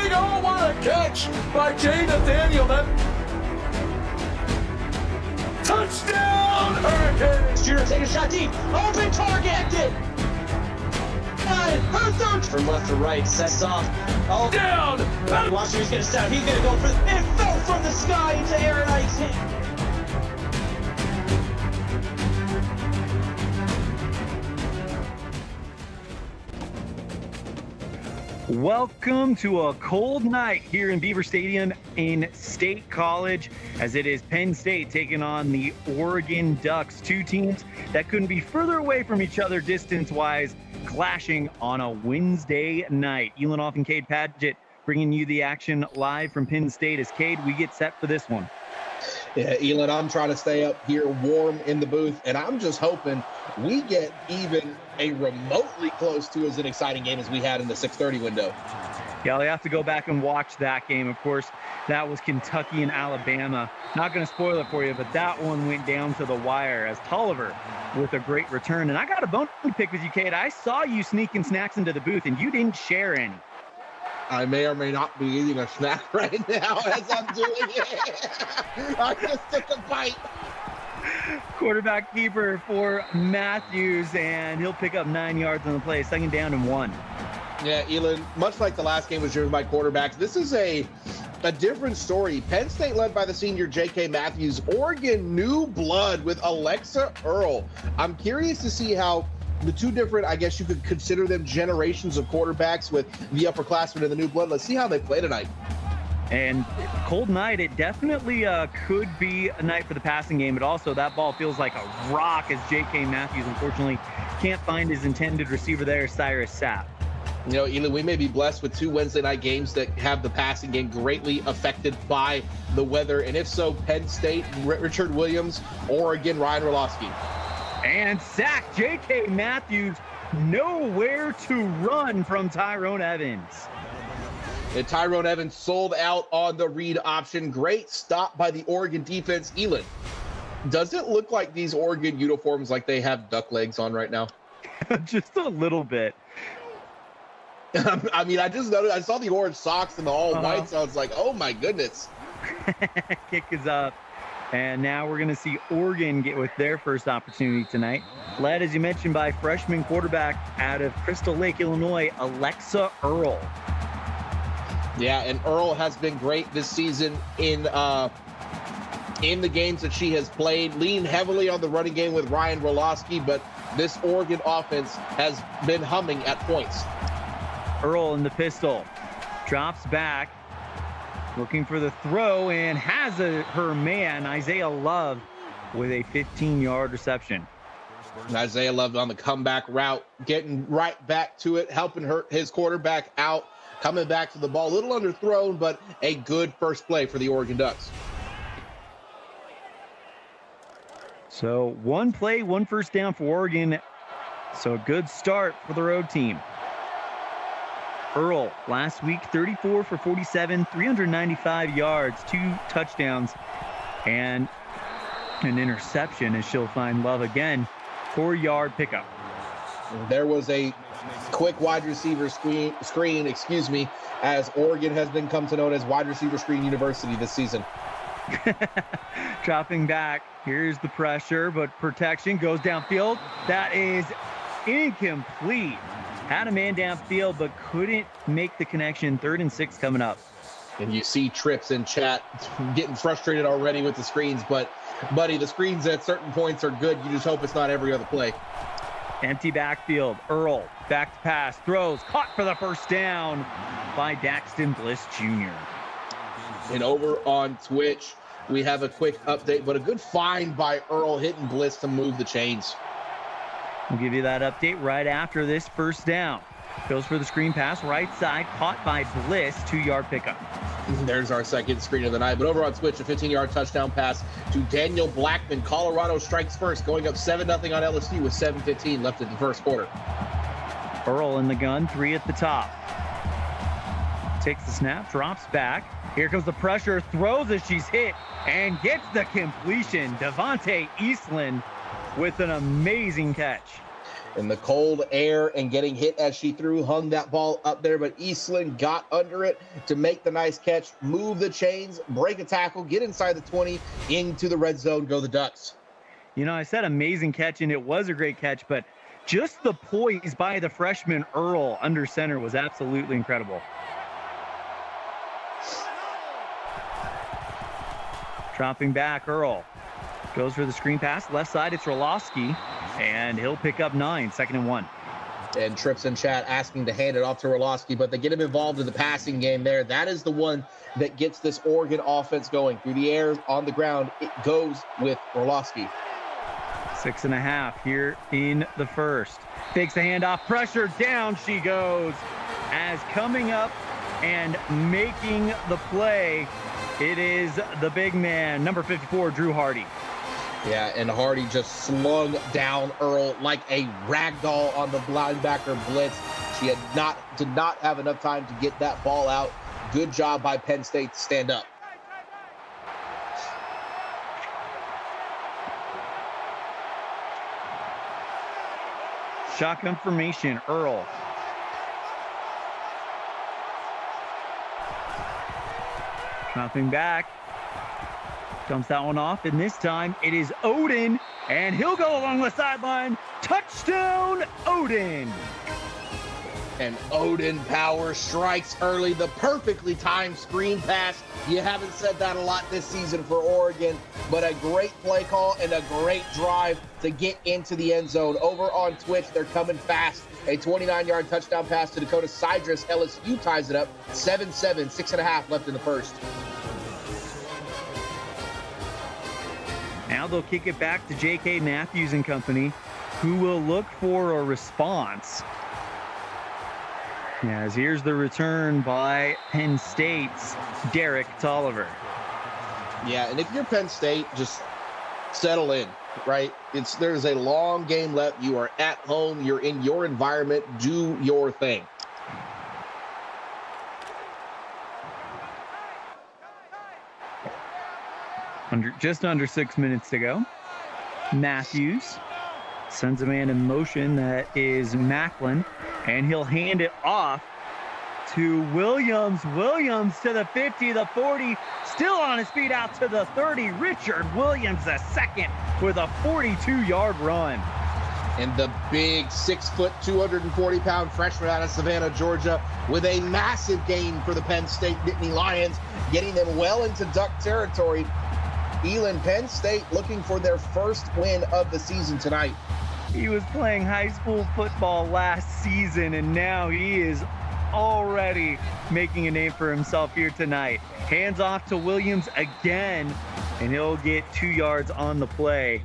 Big oh, what a catch by Jay Nathanielman. Touchdown, Hurricanes! Shooter take a shot deep. Open target. Her third from left to right. Sets off. Oh, Down! watch who he's gonna step. He's gonna go for it. Fell from the sky into Aaron Ike's hand. Welcome to a cold night here in Beaver Stadium in State College, as it is Penn State taking on the Oregon Ducks, two teams that couldn't be further away from each other distance-wise, clashing on a Wednesday night. Elanoff and Cade Padgett bringing you the action live from Penn State. As Cade, we get set for this one. Yeah, Elon, I'm trying to stay up here warm in the booth, and I'm just hoping we get even a remotely close to as an exciting game as we had in the 6:30 window. Yeah, I'll have to go back and watch that game. Of course, that was Kentucky and Alabama. Not going to spoil it for you, but that one went down to the wire as Tolliver with a great return. And I got a bone to pick with you, Cade. I saw you sneaking snacks into the booth, and you didn't share any. I may or may not be eating a snack right now as I'm doing it. I just took a bite. Quarterback keeper for Matthews, and he'll pick up 9 yards on the play. 2nd down and 1. Yeah, Elon, much like the last game was driven by quarterbacks, this is a different story. Penn State led by the senior J.K. Matthews. Oregon, new blood with Alexa Earl. I'm curious to see how the two different, I guess you could consider them generations of quarterbacks with the upperclassmen and the new blood. Let's see how they play tonight. And cold night, it definitely could be a night for the passing game, but also that ball feels like a rock as J.K. Matthews unfortunately can't find his intended receiver there, Cyrus Sapp. You know, Elon, we may be blessed with 2 Wednesday night games that have the passing game greatly affected by the weather. And if so, Penn State, Richard Williams, Oregon, Ryan Roloski. And sack, J.K. Matthews, nowhere to run from Tyrone Evans. And Tyrone Evans sold out on the read option. Great stop by the Oregon defense. Elon, does it look like these Oregon uniforms like they have duck legs on right now? Just a little bit. I mean, I just noticed, I saw the orange socks and the all white, so I was like, oh my goodness. Kick is up. And now we're going to see Oregon get with their first opportunity tonight. Led, as you mentioned, by freshman quarterback out of Crystal Lake, Illinois, Alexa Earl. Yeah, and Earl has been great this season in the games that she has played. Leaned heavily on the running game with Ryan Roloski, but this Oregon offense has been humming at points. Earl in the pistol. Drops back. Looking for the throw and has her man, Isaiah Love, with a 15-yard reception. Isaiah Love on the comeback route, getting right back to it, helping his quarterback out, coming back to the ball. A little underthrown, but a good first play for the Oregon Ducks. So 1 play, 1 first down for Oregon. So a good start for the road team. Earl, last week, 34 for 47, 395 yards, 2 touchdowns, and an interception as she'll find Love again. 4-yard pickup. There was a quick wide receiver screen, as Oregon has become known as Wide Receiver Screen University this season. Dropping back. Here's the pressure, but protection goes downfield. That is incomplete. Had a man downfield, but couldn't make the connection. 3rd and 6 coming up. And you see Trips in chat getting frustrated already with the screens, but buddy, the screens at certain points are good. You just hope it's not every other play. Empty backfield. Earl, back to pass, throws, caught for the first down by Daxton Bliss Jr. And over on Twitch, we have a quick update, but a good find by Earl hitting Bliss to move the chains. We'll give you that update right after this first down. Goes for the screen pass, right side, caught by Bliss, 2-yard pickup. There's our second screen of the night. But over on Twitch, a 15-yard touchdown pass to Daniel Blackman. Colorado strikes first, going up 7-0 on LSU with 7:15 left in the first quarter. Earl in the gun, 3 at the top. Takes the snap, drops back. Here comes the pressure, throws as she's hit, and gets the completion. Devontae Eastland with an amazing catch. in the cold air and getting hit as she hung that ball up there, but Eastland got under it to make the nice catch, move the chains, break a tackle, get inside the 20, into the red zone, go the Ducks. You know, I said amazing catch, and it was a great catch, but just the poise by the freshman Earl under center was absolutely incredible. Dropping back, Earl goes for the screen pass. Left side, it's Roloski, and he'll pick up 9, 2nd and 1. And Trips in chat asking to hand it off to Roloski, but they get him involved in the passing game there. That is the one that gets this Oregon offense going. Through the air, on the ground, it goes with Roloski. 6.5 here in the first. Takes the handoff, pressure, down she goes. As coming up and making the play, it is the big man, number 54, Drew Hardy. Yeah, and Hardy just slung down Earl like a rag doll on the linebacker blitz. She did not have enough time to get that ball out. Good job by Penn State to stand up. Shotgun formation, Earl. Dropping back. Dumps that one off, and this time it is Odin, and he'll go along the sideline. Touchdown, Odin! And Odin Power strikes early, the perfectly timed screen pass. You haven't said that a lot this season for Oregon, but a great play call and a great drive to get into the end zone. Over on Twitch, they're coming fast. A 29-yard touchdown pass to Dakota Sidris. LSU ties it up 7-7, 6.5 left in the first. Now they'll kick it back to J.K. Matthews and company, who will look for a response. As here's the return by Penn State's Derek Tolliver. Yeah, and if you're Penn State, just settle in, right? There's a long game left. You are at home. You're in your environment. Do your thing. Just under 6 minutes to go. Matthews sends a man in motion. That is Macklin, and he'll hand it off to Williams. Williams to the 50, the 40, still on his feet out to the 30. Richard Williams, the second, with a 42-yard run. And the big 6 foot, 240-pound freshman out of Savannah, Georgia, with a massive gain for the Penn State Nittany Lions, getting them well into Duck territory. Elin, Penn State looking for their first win of the season tonight. He was playing high school football last season, and now he is already making a name for himself here tonight. Hands off to Williams again, and he'll get 2 yards on the play.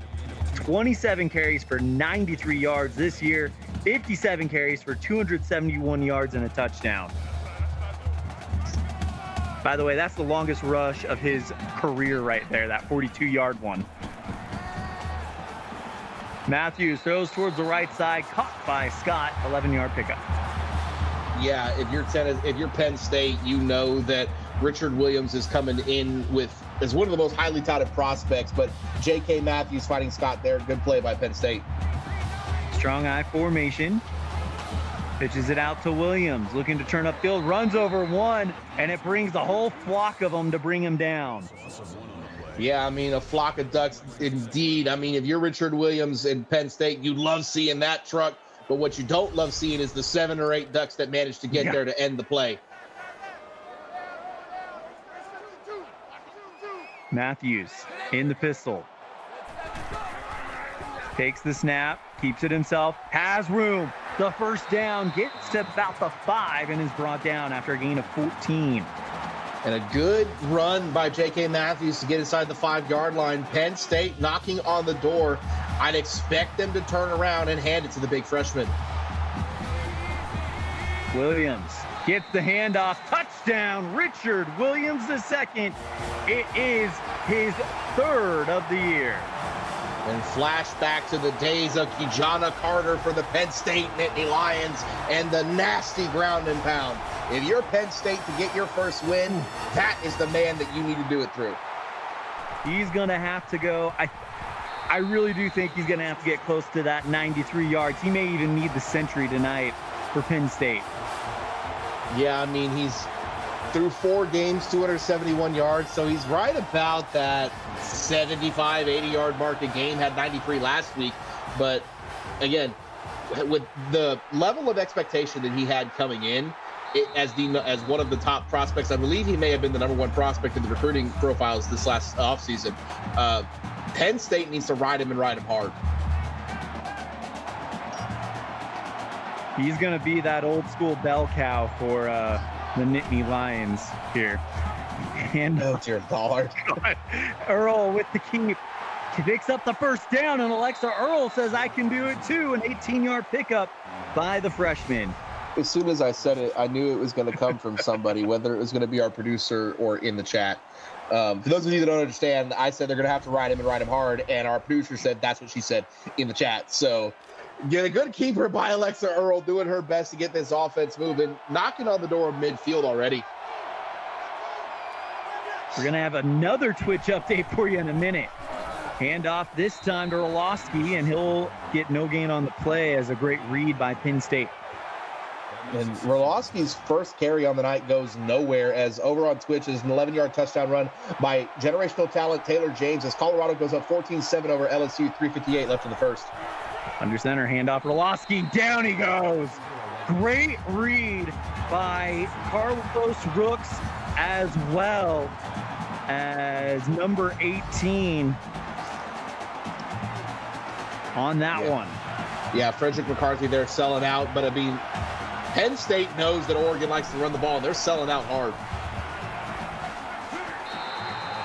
27 carries for 93 yards this year, 57 carries for 271 yards and a touchdown. By the way, that's the longest rush of his career right there, that 42-yard one. Matthews throws towards the right side, caught by Scott, 11-yard pickup. Yeah, if you're Penn State, you know that Richard Williams is coming in as one of the most highly touted prospects, but J.K. Matthews fighting Scott there. Good play by Penn State. Strong I formation. Pitches it out to Williams, looking to turn upfield, runs over one, and it brings the whole flock of them to bring him down. Yeah, I mean, a flock of ducks indeed. I mean, if you're Richard Williams in Penn State, you love seeing that truck, but what you don't love seeing is the 7 or 8 ducks that managed to get there to end the play. Matthews in the pistol. Takes the snap, keeps it himself, has room. The first down, gets to about the 5 and is brought down after a gain of 14. And a good run by J.K. Matthews to get inside the 5-yard line. Penn State knocking on the door. I'd expect them to turn around and hand it to the big freshman. Williams gets the handoff. Touchdown, Richard Williams II. It is his 3rd of the year. And flashback to the days of Kijana Carter for the Penn State Nittany Lions and the nasty ground and pound. If you're Penn State to get your first win, that is the man that you need to do it through. He's going to have to go. I really do think he's going to have to get close to that 93 yards. He may even need the century tonight for Penn State. Yeah, I mean, he's through 4 games, 271 yards, so he's right about that 75, 80-yard mark a game. Had 93 last week, but again, with the level of expectation that he had coming in, as one of the top prospects, I believe he may have been the #1 prospect in the recruiting profiles this last offseason. Penn State needs to ride him and ride him hard. He's going to be that old school bell cow for the Nittany Lions here. And Oh, dear Lord. Earl with the keep. He picks up the first down, and Alexa Earl says, I can do it too. An 18-yard pickup by the freshman. As soon as I said it, I knew it was going to come from somebody, whether it was going to be our producer or in the chat. For those of you that don't understand, I said they're going to have to ride him and ride him hard, and our producer said that's what she said in the chat. So get a good keeper by Alexa Earl, doing her best to get this offense moving, knocking on the door of midfield already. We're going to have another Twitch update for you in a minute. Handoff this time to Orlowski, and he'll get no gain on the play as a great read by Penn State. And Orlowski's first carry on the night goes nowhere, as over on Twitch is an 11-yard touchdown run by generational talent Taylor James, as Colorado goes up 14-7 over LSU, 3:58 left in the first. Under center, handoff Orlowski, down he goes. Great read by Carlos Rooks, as well as number 18 on that one. Yeah, Frederick McCarthy there selling out, but I mean, Penn State knows that Oregon likes to run the ball, and they're selling out hard.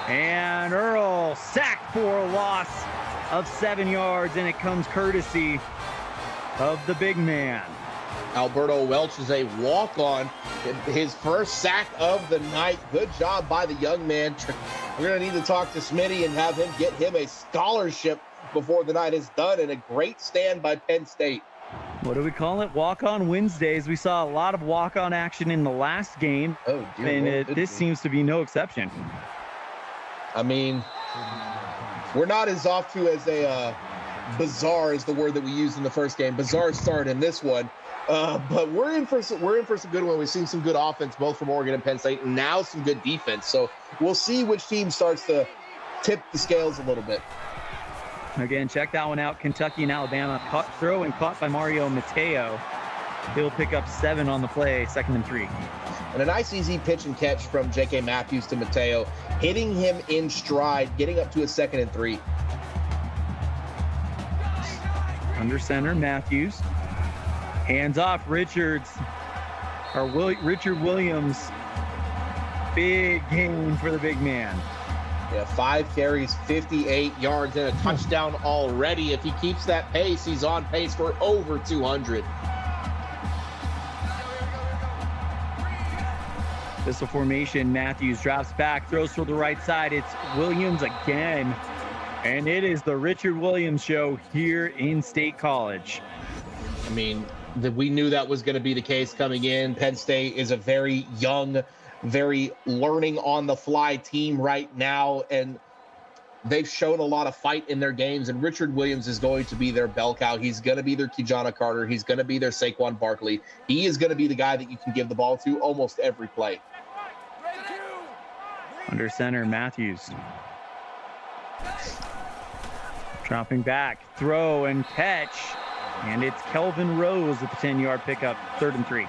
And Earl sacked for a loss of 7 yards, and it comes courtesy of the big man. Alberto Welch is a walk-on, his first sack of the night. Good job by the young man. We're going to need to talk to Smitty and have him get him a scholarship before the night is done, and a great stand by Penn State. What do we call it? Walk-on Wednesdays. We saw a lot of walk-on action in the last game, Oh, dear and Lord, this seems to be no exception. I mean, we're not as off to as a bizarre is the word that we used in the first game. Bizarre start in this one, but we're in for some good one. We've seen some good offense both from Oregon and Penn State, and now some good defense. So we'll see which team starts to tip the scales a little bit. Again, check that one out. Kentucky and Alabama throw and caught by Mario Mateo. He'll pick up 7 on the play, 2nd and 3. And a nice easy pitch and catch from J.K. Matthews to Mateo, hitting him in stride, getting up to a 2nd and 3. Under center, Matthews. Hands off, Richard Williams. Big game for the big man. Yeah, 5 carries, 58 yards, and a touchdown already. If he keeps that pace, he's on pace for over 200. Pistol formation, Matthews drops back, throws to the right side. It's Williams again, and it is the Richard Williams show here in State College. I mean, we knew that was going to be the case coming in. Penn State is a very young, very learning on the fly team right now, and they've shown a lot of fight in their games, and Richard Williams is going to be their bell cow. He's going to be their Kijana Carter. He's going to be their Saquon Barkley. He is going to be the guy that you can give the ball to almost every play. Under center, Matthews. Dropping back, throw and catch, and it's Kelvin Rose with the 10-yard pickup, 3rd and 3.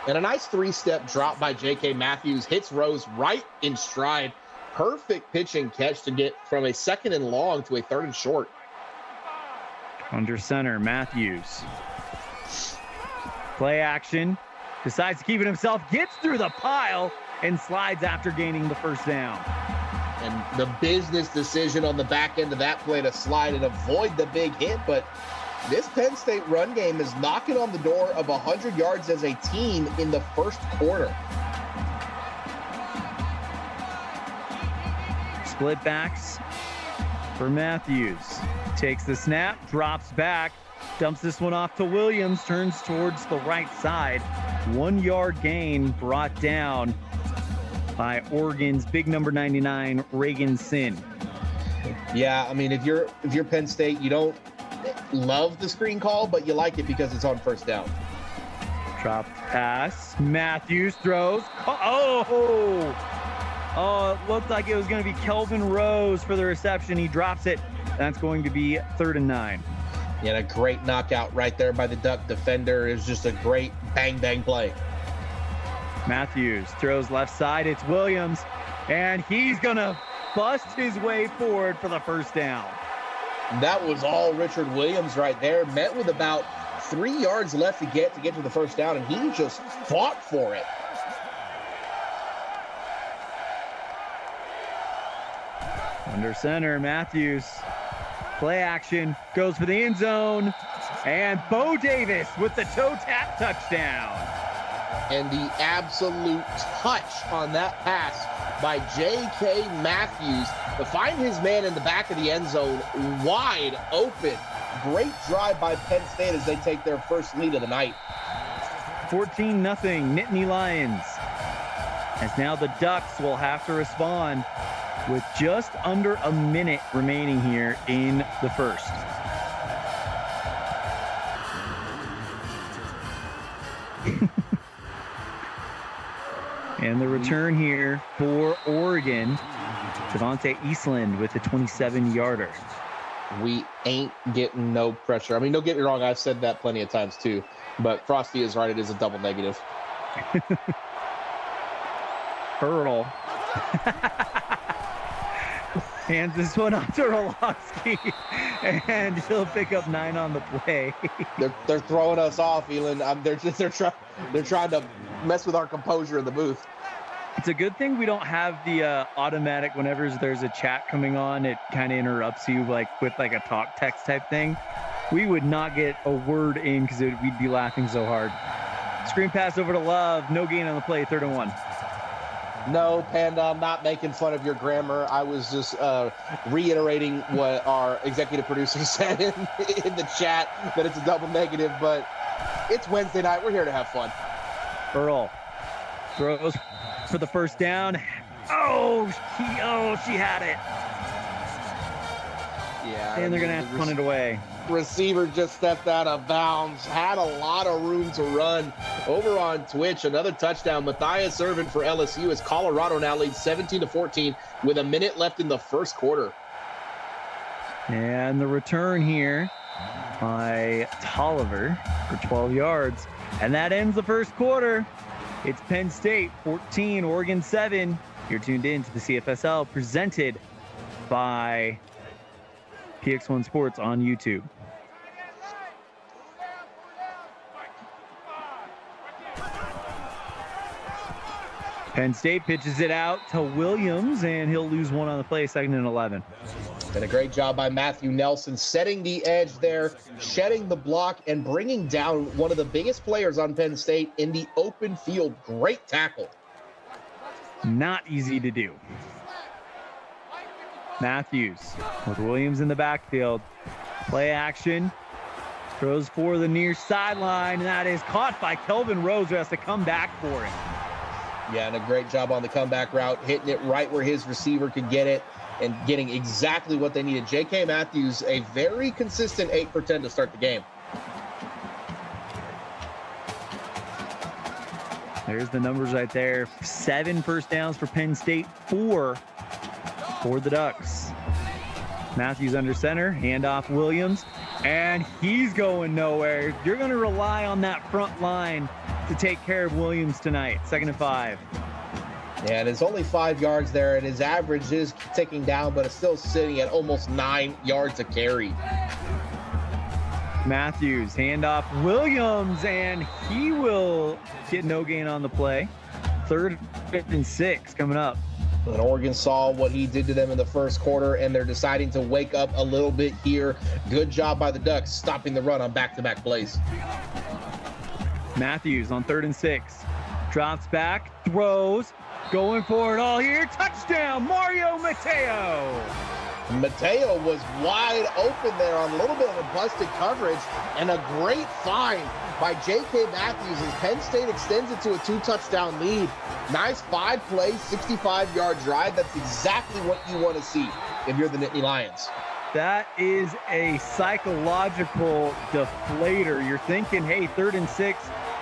And a nice 3-step drop by J.K. Matthews hits Rose right in stride. Perfect pitch and catch to get from a 2nd and long to a 3rd and short. Under center, Matthews. Play action. Decides to keep it himself. Gets through the pile and slides after gaining the first down. And the business decision on the back end of that play to slide and avoid the big hit. But this Penn State run game is knocking on the door of 100 yards as a team in the first quarter. Split backs for Matthews. Takes the snap, drops back, dumps this one off to Williams, turns towards the right side. 1-yard gain brought down by Oregon's big number 99, Reagan Sin. Yeah, I mean, if you're Penn State, you don't love the screen call, but you like it because it's on first down. Drop pass. Matthews throws. Oh, it looked like it was going to be Kelvin Rose for the reception. He drops it. That's going to be 3rd and 9. Yeah, a great knockout right there by the Duck defender. It was just a great bang play. Matthews throws left side. It's Williams, and he's going to bust his way forward for the first down. That was all Richard Williams right there. Met with about 3 yards left to get to the first down, and he just fought for it. Under center, Matthews. Play action, goes for the end zone, and Bo Davis with the toe tap touchdown. And the absolute touch on that pass by J.K. Matthews to find his man in the back of the end zone wide open. Great drive by Penn State as they take their first lead of the night. 14-0 Nittany Lions. As now the Ducks will have to respond with just under a minute remaining here in the first. And the return here for Oregon, Devontae Eastland with a 27-yarder. We ain't getting no pressure. I mean, don't get me wrong, I've said that plenty of times too, but Frosty is right, it is a double negative. Earl hands this one off to Orlovsky, and he'll pick up 9 on the play. They're throwing us off, Elon. They're trying to mess with our composure in the booth. It's a good thing we don't have the automatic, whenever there's a chat coming on, it kind of interrupts you like with like a talk text type thing. We would not get a word in because we'd be laughing so hard. Screen pass over to Love, no gain on the play, 3rd and 1. No, Panda, I'm not making fun of your grammar. I was just reiterating what our executive producer said in the chat, that it's a double negative, but it's Wednesday night. We're here to have fun. Earl throws for the first down. She had it. Yeah. And they're going to have to punt it away. Receiver just stepped out of bounds, had a lot of room to run. Over on Twitch, another touchdown. Matthias Irvin for LSU as Colorado now leads 17-14 with a minute left in the first quarter. And the return here by Tolliver for 12 yards. And that ends the first quarter. It's Penn State 14, Oregon 7. You're tuned in to the CFSL presented by PX1 Sports on YouTube. Penn State pitches it out to Williams, and he'll lose 1 on the play, 2nd and 11. Did a great job by Matthew Nelson setting the edge there, shedding the block, and bringing down one of the biggest players on Penn State in the open field. Great tackle. Not easy to do. Matthews with Williams in the backfield. Play action. Throws for the near sideline, and that is caught by Kelvin Rose, who has to come back for it. Yeah, and a great job on the comeback route, hitting it right where his receiver could get it and getting exactly what they needed. J.K. Matthews, a very consistent 8 for 10 to start the game. There's the numbers right there. 7 first downs for Penn State, 4 for the Ducks. Matthews under center, handoff Williams, and he's going nowhere. You're going to rely on that front line to take care of Williams tonight. 2nd and 5. Yeah, and it's only 5 yards there, and his average is ticking down, but it's still sitting at almost 9 yards a carry. Matthews, handoff Williams, and he will get no gain on the play. 3rd and 6 coming up. And Oregon saw what he did to them in the first quarter, and they're deciding to wake up a little bit here. Good job by the Ducks, stopping the run on back-to-back plays. Matthews on 3rd and 6. Drops back, throws, going for it all here. Touchdown, Mario Mateo. Mateo was wide open there on a little bit of a busted coverage, and a great find by J.K. Matthews as Penn State extends it to a 2-touchdown lead. Nice 5-play, 65-yard drive. That's exactly what you want to see. if you're the Nittany Lions. That is a psychological deflator. You're thinking, hey, 3rd and 6,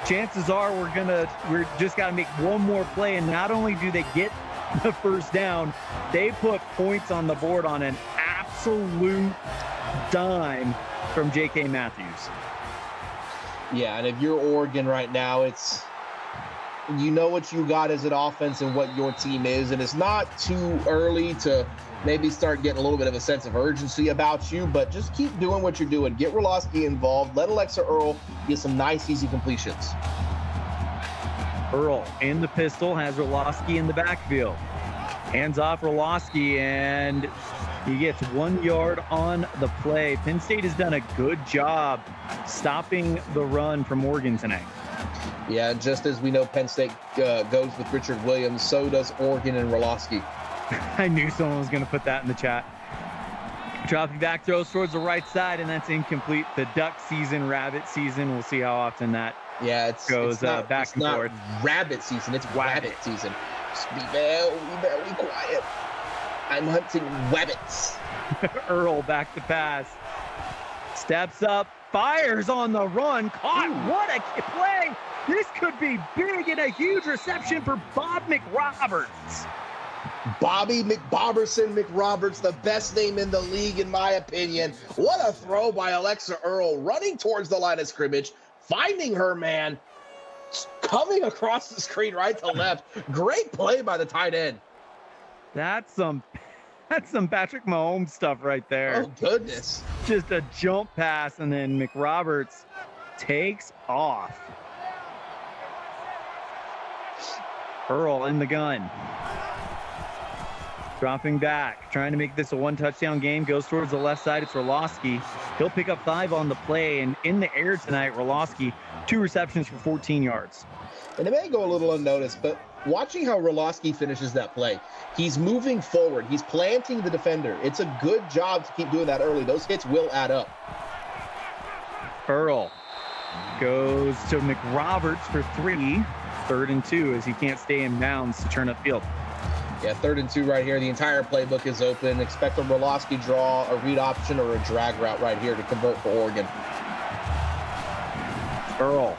chances are we're just got to make one more play. And not only do they get the first down, they put points on the board on an absolute dime from J.K. Matthews. Yeah, and if you're Oregon right now, you know what you got as an offense and what your team is, and it's not too early to maybe start getting a little bit of a sense of urgency about you, but just keep doing what you're doing. Get Roloski involved. Let Alexa Earl get some nice, easy completions. Earl in the pistol, has Roloski in the backfield. Hands off Roloski, and he gets 1 yard on the play. Penn State has done a good job stopping the run from Oregon tonight. Yeah, and just as we know Penn State goes with Richard Williams, so does Oregon and Roloski. I knew someone was going to put that in the chat. Dropping back, throws towards the right side, and that's incomplete. The duck season, rabbit season. We'll see how often that goes back and forth. Rabbit season, it's rabbit season. Just be very, very quiet. I'm hunting rabbits. Earl back to pass. Steps up, fires on the run, caught. Ooh. What a play! This could be big and a huge reception for Bob McRoberts. Bobby McRoberts, the best name in the league, in my opinion. What a throw by Alexa Earl, running towards the line of scrimmage, finding her man, coming across the screen right to left. Great play by the tight end. That's some Patrick Mahomes stuff right there. Oh, goodness. Just a jump pass, and then McRoberts takes off. Earl in the gun. Dropping back, trying to make this a 1-touchdown game. Goes towards the left side. It's Roloski. He'll pick up 5 on the play. And in the air tonight, Roloski, 2 receptions for 14 yards. And it may go a little unnoticed, but watching how Roloski finishes that play, he's moving forward. He's planting the defender. It's a good job to keep doing that early. Those hits will add up. Earl goes to McRoberts for 3. 3rd and 2 as he can't stay in bounds to turn upfield. Yeah, 3rd and 2 right here. The entire playbook is open. Expect a Roloski draw, a read option, or a drag route right here to convert for Oregon. Earl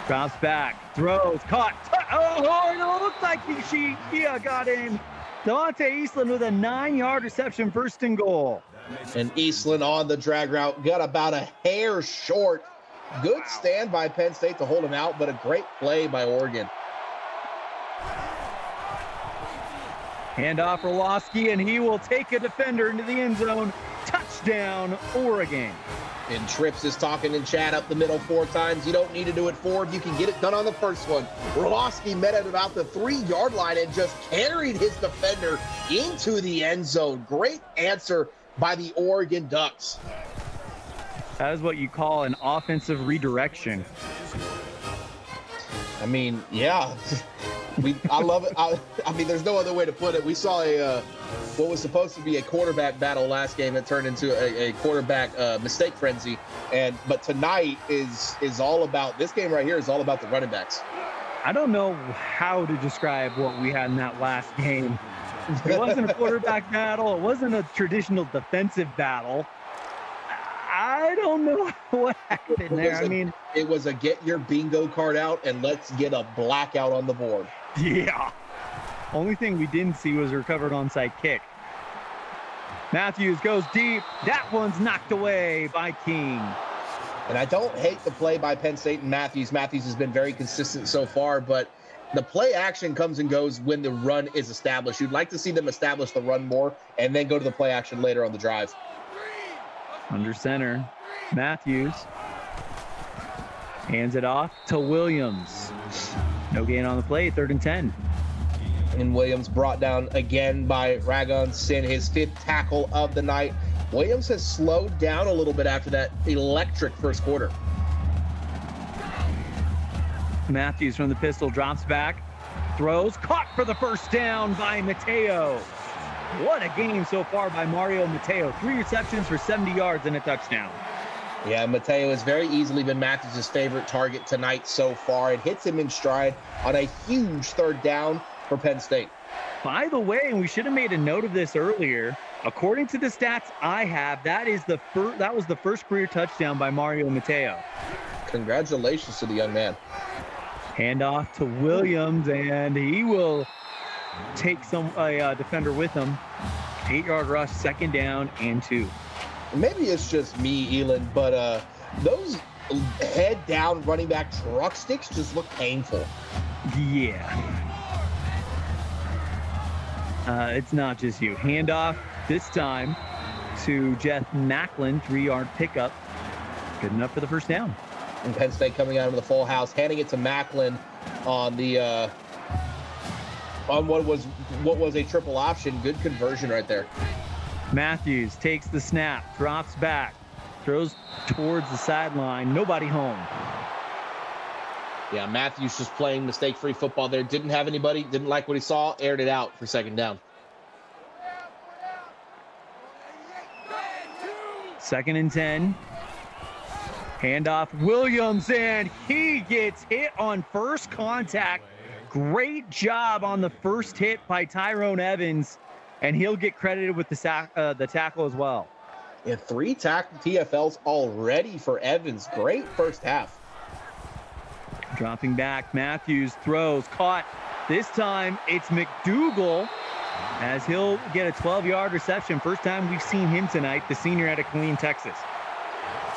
drops back, throws, caught. Oh, it looks like he got him. Dante Eastland with a 9-yard reception, 1st and goal. And Eastland on the drag route, got about a hair short. Good stand by Penn State to hold him out, but a great play by Oregon. Hand off Roloski, and he will take a defender into the end zone. Touchdown, Oregon. And Trips is talking in chat up the middle 4 times. You don't need to do it 4 if you can get it done on the first one. Roloski met at about the 3-yard line and just carried his defender into the end zone. Great answer by the Oregon Ducks. That is what you call an offensive redirection. I mean, yeah. I love it. I mean, there's no other way to put it. We saw what was supposed to be a quarterback battle last game that turned into a quarterback mistake frenzy. But tonight is all about, this game right here is all about the running backs. I don't know how to describe what we had in that last game. It wasn't a quarterback battle. It wasn't a traditional defensive battle. I don't know what happened there. It was a get your bingo card out and let's get a blackout on the board. Yeah. Only thing we didn't see was a recovered onside kick. Matthews goes deep. That one's knocked away by King. And I don't hate the play by Penn State and Matthews. Matthews has been very consistent so far, but the play action comes and goes when the run is established. You'd like to see them establish the run more and then go to the play action later on the drive. Under center, Matthews hands it off to Williams. No gain on the play, 3rd and 10. And Williams brought down again by Ragon Sin, his 5th tackle of the night. Williams has slowed down a little bit after that electric first quarter. Matthews from the pistol drops back, throws, caught for the first down by Mateo. What a game so far by Mario Mateo. 3 receptions for 70 yards and a touchdown. Yeah, Mateo has very easily been Matthews' favorite target tonight so far. It hits him in stride on a huge 3rd down for Penn State. By the way, and we should have made a note of this earlier, according to the stats I have, that was the first career touchdown by Mario Mateo. Congratulations to the young man. Handoff to Williams, and he will take a defender with him. 8-yard rush, 2nd down and 2. Maybe it's just me, Elon, but those head down running back truck sticks just look painful. Yeah. It's not just you. Handoff this time to Jeff Macklin, 3-yard pickup. Good enough for the first down. And Penn State coming out of the full house, handing it to Macklin on the on what was a triple option. Good conversion right there. Matthews takes the snap, drops back, throws towards the sideline. Nobody home. Yeah, Matthews just playing mistake-free football there. Didn't have anybody, didn't like what he saw, aired it out for 2nd down. 2nd and 10. Handoff Williams, and he gets hit on first contact. Great job on the first hit by Tyrone Evans, and he'll get credited with the tackle as well. Yeah, 3 tackle TFLs already for Evans. Great first half. Dropping back, Matthews throws, caught. This time it's McDougal, as he'll get a 12-yard reception. First time we've seen him tonight, the senior out of Killeen, Texas.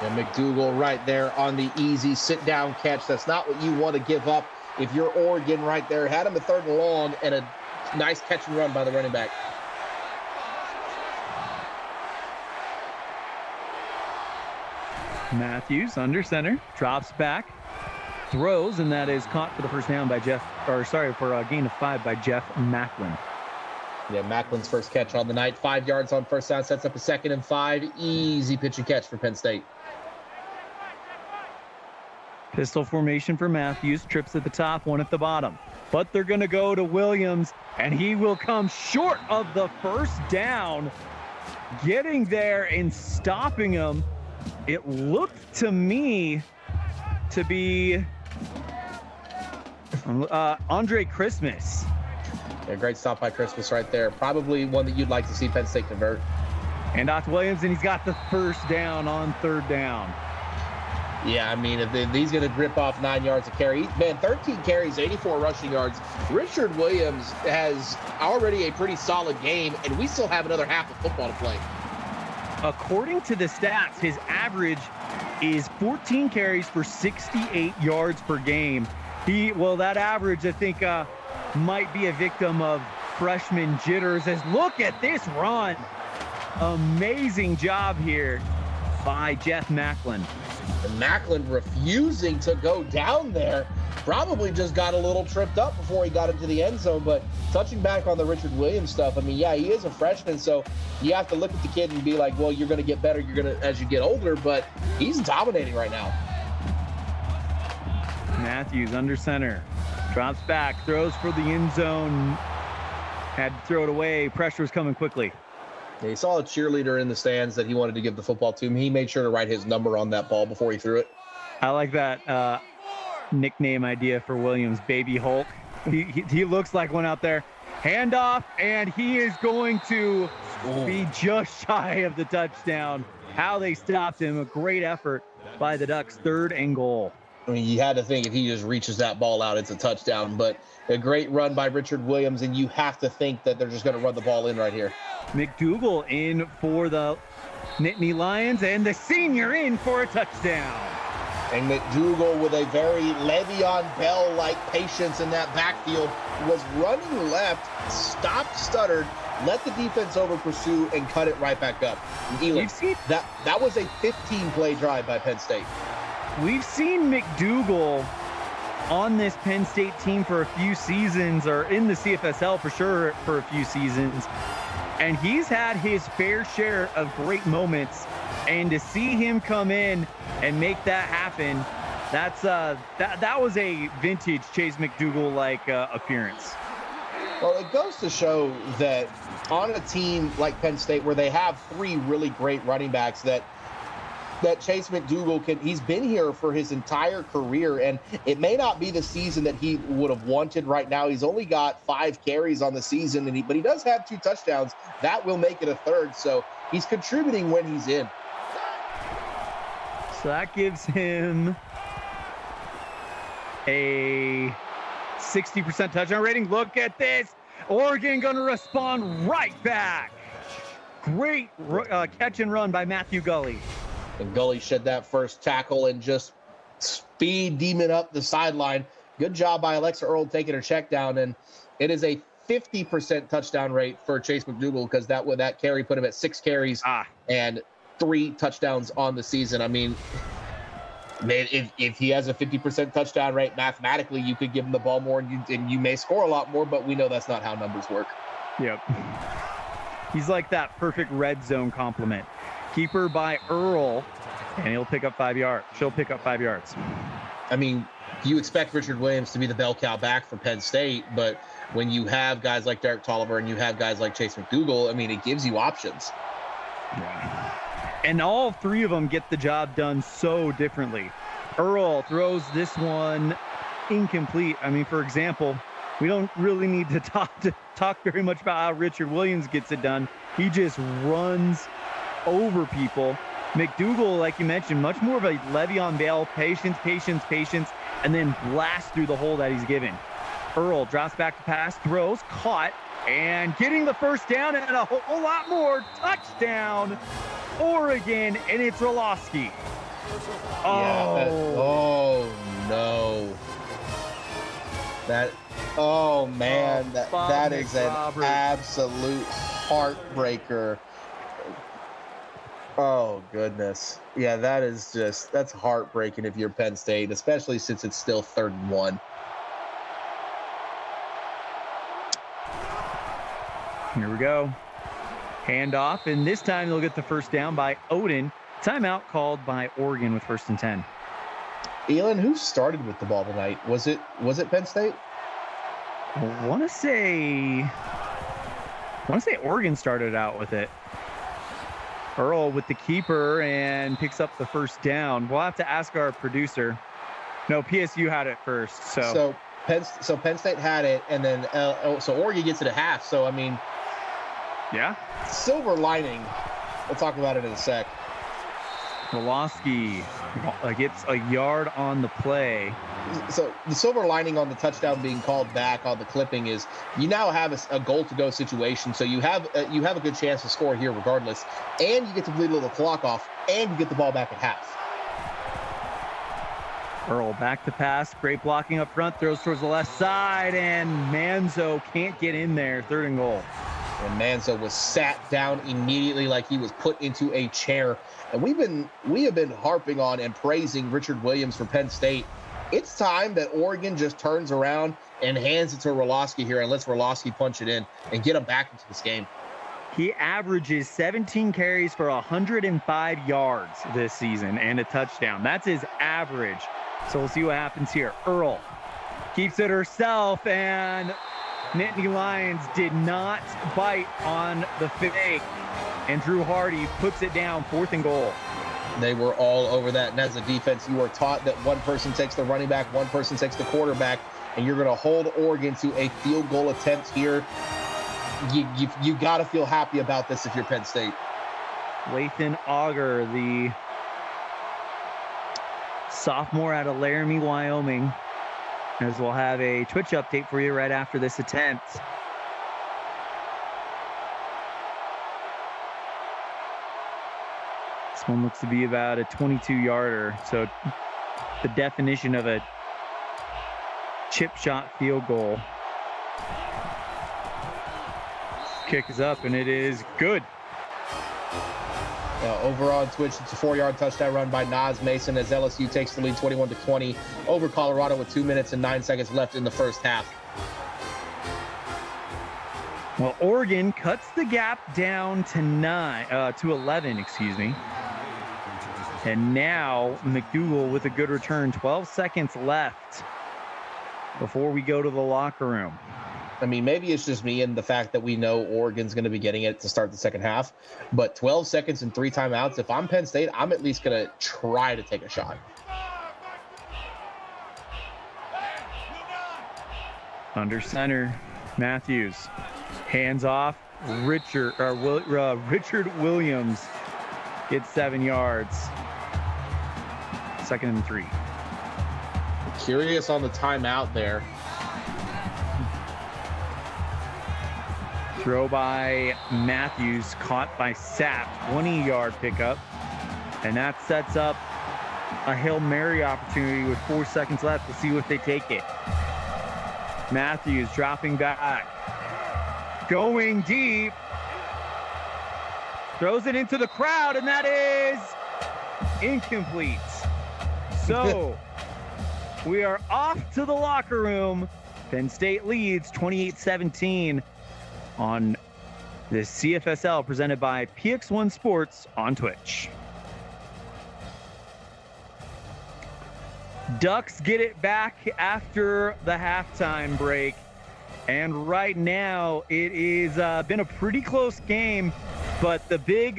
And McDougal right there on the easy sit-down catch. That's not what you want to give up if you're Oregon right there. Had him a 3rd and long and a nice catch and run by the running back. Matthews under center, drops back, throws, and that is caught for the first down by for a gain of 5 by Jeff Macklin. Yeah, Macklin's first catch on the night. 5 yards on first down, sets up a 2nd and 5. Easy pitch and catch for Penn State. Pistol formation for Matthews, trips at the top, 1 at the bottom. But they're going to go to Williams, and he will come short of the first down. Getting there and stopping him, it looked to me to be Andre Christmas. Yeah, great stop by Christmas right there. Probably one that you'd like to see Penn State convert. And Dr. Williams, and he's got the first down on 3rd down. Yeah, I mean, if he's going to rip off 9 yards of carry. Man, 13 carries, 84 rushing yards. Richard Williams has already a pretty solid game, and we still have another half of football to play. According to the stats, his average is 14 carries for 68 yards per game. That average, I think, might be a victim of freshman jitters. As look at this run. Amazing job here by Jeff Macklin. And Macklin refusing to go down there. Probably just got a little tripped up before he got into the end zone. But touching back on the Richard Williams stuff, I mean, yeah, he is a freshman, so you have to look at the kid and be like, well, you're going to get better as you get older, but he's dominating right now. Matthews under center, drops back, throws for the end zone, had to throw it away. Pressure was coming quickly. Yeah, he saw a cheerleader in the stands that he wanted to give the football to him. He made sure to write his number on that ball before he threw it. I like that nickname idea for Williams, Baby Hulk. He looks like one out there. Handoff, and he is going to be just shy of the touchdown. How they stopped him. A great effort by the Ducks. 3rd and goal. I mean, you had to think if he just reaches that ball out, it's a touchdown. But a great run by Richard Williams, and you have to think that they're just going to run the ball in right here. McDougal in for the Nittany Lions, and the senior in for a touchdown. And McDougal, with a very Le'Veon Bell-like patience in that backfield, was running left, stopped, stuttered, let the defense over pursue, and cut it right back up. That was a 15-play drive by Penn State. We've seen McDougal on this Penn State team for a few seasons, or in the CFSL for sure for a few seasons, and he's had his fair share of great moments. And to see him come in and make that happen, that was a vintage Chase McDougal-like appearance. Well, it goes to show that on a team like Penn State, where they have 3 really great running backs, that that Chase McDougal he's been here for his entire career, and it may not be the season that he would have wanted right now. He's only got 5 carries on the season, but he does have 2 touchdowns. That will make it a third, so he's contributing when he's in. So that gives him a 60% touchdown rating. Look at this. Oregon going to respond right back. Great catch and run by Matthew Gully. And Gully shed that first tackle and just speed demon up the sideline. Good job by Alexa Earl taking her check down. And it is a 50% touchdown rate for Chase McDougal, because that carry put him at 6 carries and 3 touchdowns on the season. I mean, if he has a 50% touchdown rate, mathematically, you could give him the ball more and you may score a lot more, but we know that's not how numbers work. Yep. He's like that perfect red zone complement. Keeper by Earl, and he'll pick up 5 yards. She'll pick up 5 yards. I mean, you expect Richard Williams to be the bell cow back for Penn State, but when you have guys like Derek Tolliver and you have guys like Chase McDougal, I mean, it gives you options. Yeah. And all 3 of them get the job done so differently. Earl throws this one incomplete. I mean, for example, we don't really need to talk very much about how Richard Williams gets it done. He just runs over people. McDougal, like you mentioned, much more of a Le'Veon Bell, patience, and then blast through the hole that he's given. Earl drops back to pass, throws, caught, and getting the first down and a whole lot more. Touchdown, Oregon, and it's Roloski. Oh no. Oh man, that is an absolute heartbreaker. Oh goodness. Yeah, that's heartbreaking if you're Penn State, especially since it's still 3rd and 1. Here we go. Handoff, and this time they'll get the first down by Odin. Timeout called by Oregon with 1st and 10. Elon, who started with the ball tonight? Was it Penn State? I want to say Oregon started out with it. Earl with the keeper and picks up the first down. We'll have to ask our producer. No, PSU had it first. So Penn State had it, and then so Oregon gets it at half. So I mean, yeah. Silver lining. We'll talk about it in a sec. Roloski gets a yard on the play. So the silver lining on the touchdown being called back on the clipping is you now have a goal-to-go situation, so you have a good chance to score here regardless, and you get to bleed a little clock off, and you get the ball back at half. Earl back to pass, great blocking up front, throws towards the left side, and Manzo can't get in there. 3rd and goal. And Manzo was sat down immediately like he was put into a chair. And we have been harping on and praising Richard Williams for Penn State. It's time that Oregon just turns around and hands it to Roloski here and lets Roloski punch it in and get him back into this game. He averages 17 carries for 105 yards this season and a touchdown. That's his average. So we'll see what happens here. Earl keeps it herself, and Nittany Lions did not bite on the fake. And Drew Hardy puts it down. 4th and goal. They were all over that. And as a defense, you are taught that one person takes the running back, one person takes the quarterback, and you're going to hold Oregon to a field goal attempt here. You got to feel happy about this if you're Penn State. Lathan Auger, the sophomore out of Laramie, Wyoming, as we'll have a Twitch update for you right after this attempt. This one looks to be about a 22-yarder, so the definition of a chip shot field goal. Kick is up, and it is good. Over on Twitch, it's a 4-yard touchdown run by Nas Mason as LSU takes the lead 21-20 over Colorado with 2 minutes and 9 seconds left in the first half. Well, Oregon cuts the gap down to 11, excuse me. And now McDougal with a good return. 12 seconds left before we go to the locker room. I mean, maybe it's just me and the fact that we know Oregon's going to be getting it to start the second half. But 12 seconds and 3 timeouts, if I'm Penn State, I'm at least going to try to take a shot. Under center, Matthews. Hands off. Richard Williams gets 7 yards. 2nd and 3. Curious on the timeout there. Throw by Matthews, caught by Sapp, 20-yard pickup. And that sets up a Hail Mary opportunity with 4 seconds left. We'll see if they take it. Matthews dropping back. Going deep. Throws it into the crowd, and that is incomplete. So we are off to the locker room. Penn State leads 28-17 on the CFSL presented by PX1 Sports on Twitch. Ducks get it back after the halftime break. And right now it is been a pretty close game, but the big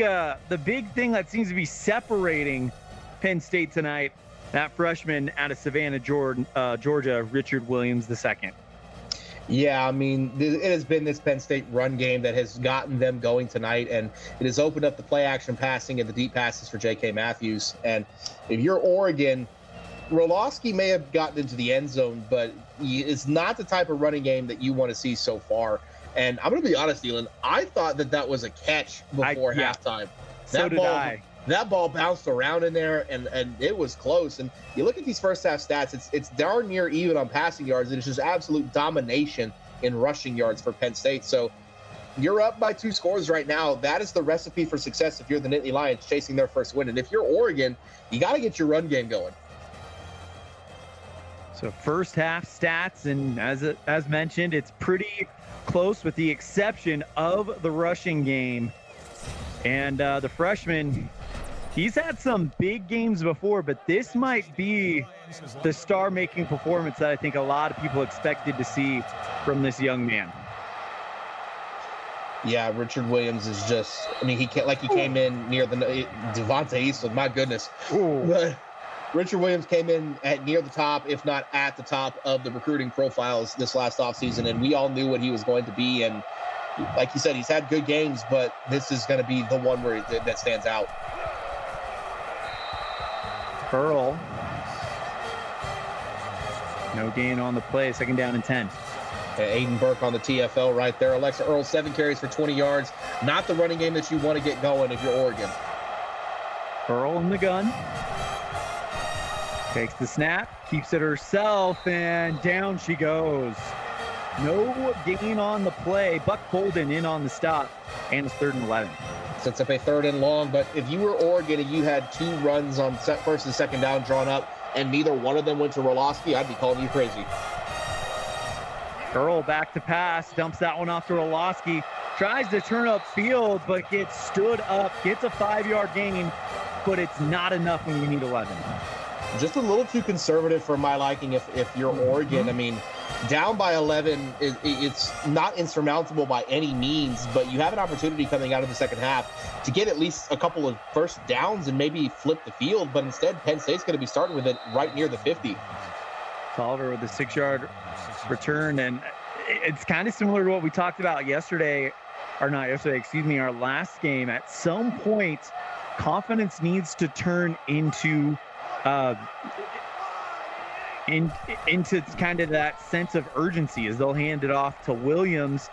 thing that seems to be separating Penn State tonight, that freshman out of Savannah, Georgia, Richard Williams II. Yeah, I mean, it has been this Penn State run game that has gotten them going tonight, and it has opened up the play action passing and the deep passes for J.K. Matthews. And if you're Oregon, Rolowski may have gotten into the end zone, but it's not the type of running game that you want to see so far. And I'm going to be honest, Dylan, I thought that was a catch before halftime. So did I. That ball bounced around in there, and it was close. And you look at these first half stats, it's darn near even on passing yards. It's just absolute domination in rushing yards for Penn State. So you're up by 2 scores right now. That is the recipe for success if you're the Nittany Lions chasing their first win. And if you're Oregon, you got to get your run game going. So first half stats, and as mentioned, it's pretty close with the exception of the rushing game. And the freshman, he's had some big games before, but this might be the star-making performance that I think a lot of people expected to see from this young man. Yeah, Richard Williams is just, I mean, he came in near the Devontae Eastland, my goodness. But Richard Williams came in at near the top, if not at the top of the recruiting profiles this last offseason, and we all knew what he was going to be. And like you said, he's had good games, but this is going to be the one where that stands out. Earl. No gain on the play, 2nd down and 10. Aiden Burke on the TFL right there. Alexa Earl, 7 carries for 20 yards. Not the running game that you want to get going if you're Oregon. Earl in the gun. Takes the snap, keeps it herself, and down she goes. No gain on the play. Buck Holden in on the stop, and it's 3rd and 11. Sets up a 3rd and long, but if you were Oregon and you had 2 runs on first and second down drawn up, and neither one of them went to Rolowski, I'd be calling you crazy. Earl back to pass, dumps that one off to Rolowski, tries to turn up field, but gets stood up, gets a 5-yard gain, but it's not enough when you need 11. Just a little too conservative for my liking if you're Oregon. I mean, down by 11, it's not insurmountable by any means, but you have an opportunity coming out of the second half to get at least a couple of first downs and maybe flip the field, but instead Penn State's going to be starting with it right near the 50. Tolliver with a 6-yard return, and it's kind of similar to what we talked about our last game. At some point, confidence needs to turn into kind of that sense of urgency as they'll hand it off to Williams,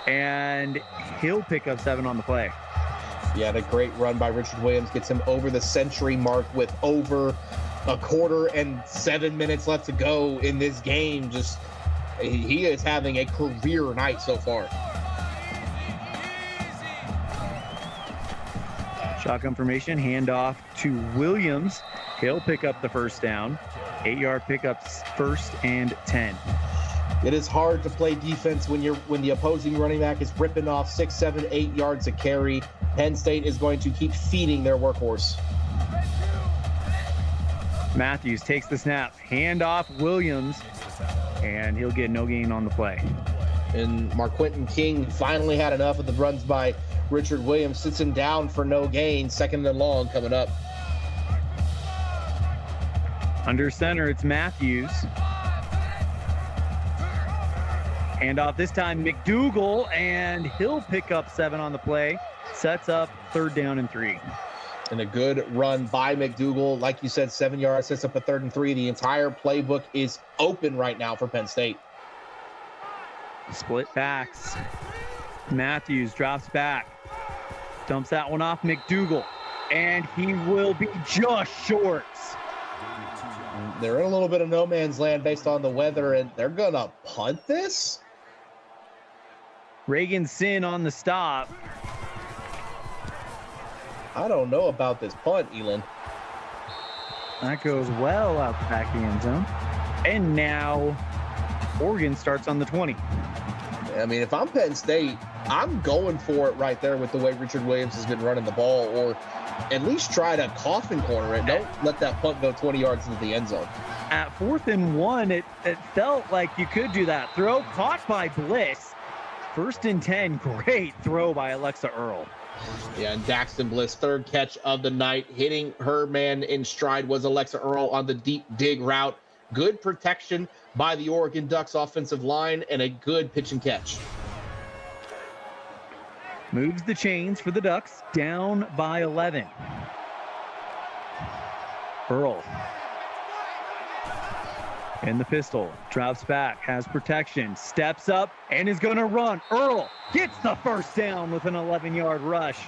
and he'll pick up 7 on the play. Yeah, the great run by Richard Williams gets him over the century mark with over a quarter and 7 minutes left to go in this game. Just, he is having a career night so far. Shotgun formation, handoff to Williams. He'll pick up the first down. 8-yard pickups, 1st and 10. It is hard to play defense when the opposing running back is ripping off 6, 7, 8 yards a carry. Penn State is going to keep feeding their workhorse. Matthews takes the snap, handoff Williams, and he'll get no gain on the play. And Marquinton King finally had enough of the runs by Richard Williams. Sits him down for no gain. 2nd and long coming up. Under center, it's Matthews. Handoff this time, McDougal, and he'll pick up 7 on the play. Sets up 3rd down and 3. And a good run by McDougal. Like you said, 7 yards, sets up a 3rd and 3. The entire playbook is open right now for Penn State. Split backs. Matthews drops back. Dumps that one off McDougal. And he will be just short. They're in a little bit of no man's land based on the weather, and they're going to punt this? Reagan Sin on the stop. I don't know about this punt, Elin. That goes well out the back of the end zone. And now Oregon starts on the 20. I mean, if I'm Penn State, I'm going for it right there with the way Richard Williams has been running the ball, or at least try to coffin corner it. Don't let that punt go 20 yards into the end zone. At 4th and 1, it felt like you could do that. Throw caught by Bliss. 1st and 10, great throw by Alexa Earl. Yeah, and Daxton Bliss, 3rd catch of the night. Hitting her man in stride was Alexa Earl on the deep dig route. Good protection by the Oregon Ducks offensive line and a good pitch and catch. Moves the chains for the Ducks, down by 11. Earl in the pistol, drops back, has protection, steps up, and is going to run. Earl gets the 1st down with an 11-yard rush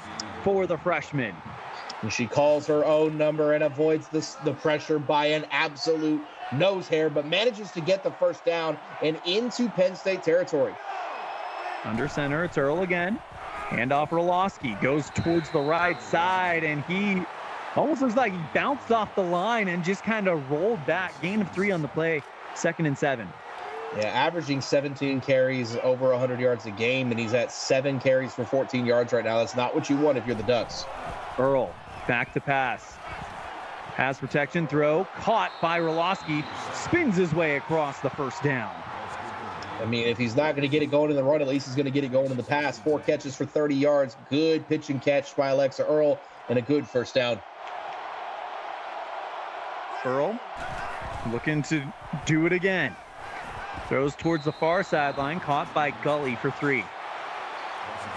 for the freshman. And she calls her own number and avoids the pressure by an absolute nose hair, but manages to get the 1st down and into Penn State territory. Under center, it's Earl again. Handoff Roloski, goes towards the right side, and he almost looks like he bounced off the line and just kind of rolled back. Gain of 3 on the play, 2nd and 7. Yeah, averaging 17 carries, over 100 yards a game, and he's at 7 carries for 14 yards right now. That's not what you want if you're the Ducks. Earl, back to pass. Has protection, throw, caught by Roloski, spins his way across the 1st down. I mean, if he's not going to get it going in the run, at least he's going to get it going in the pass. 4 catches for 30 yards. Good pitch and catch by Alexa Earl, and a good 1st down. Earl looking to do it again. Throws towards the far sideline, caught by Gully for 3.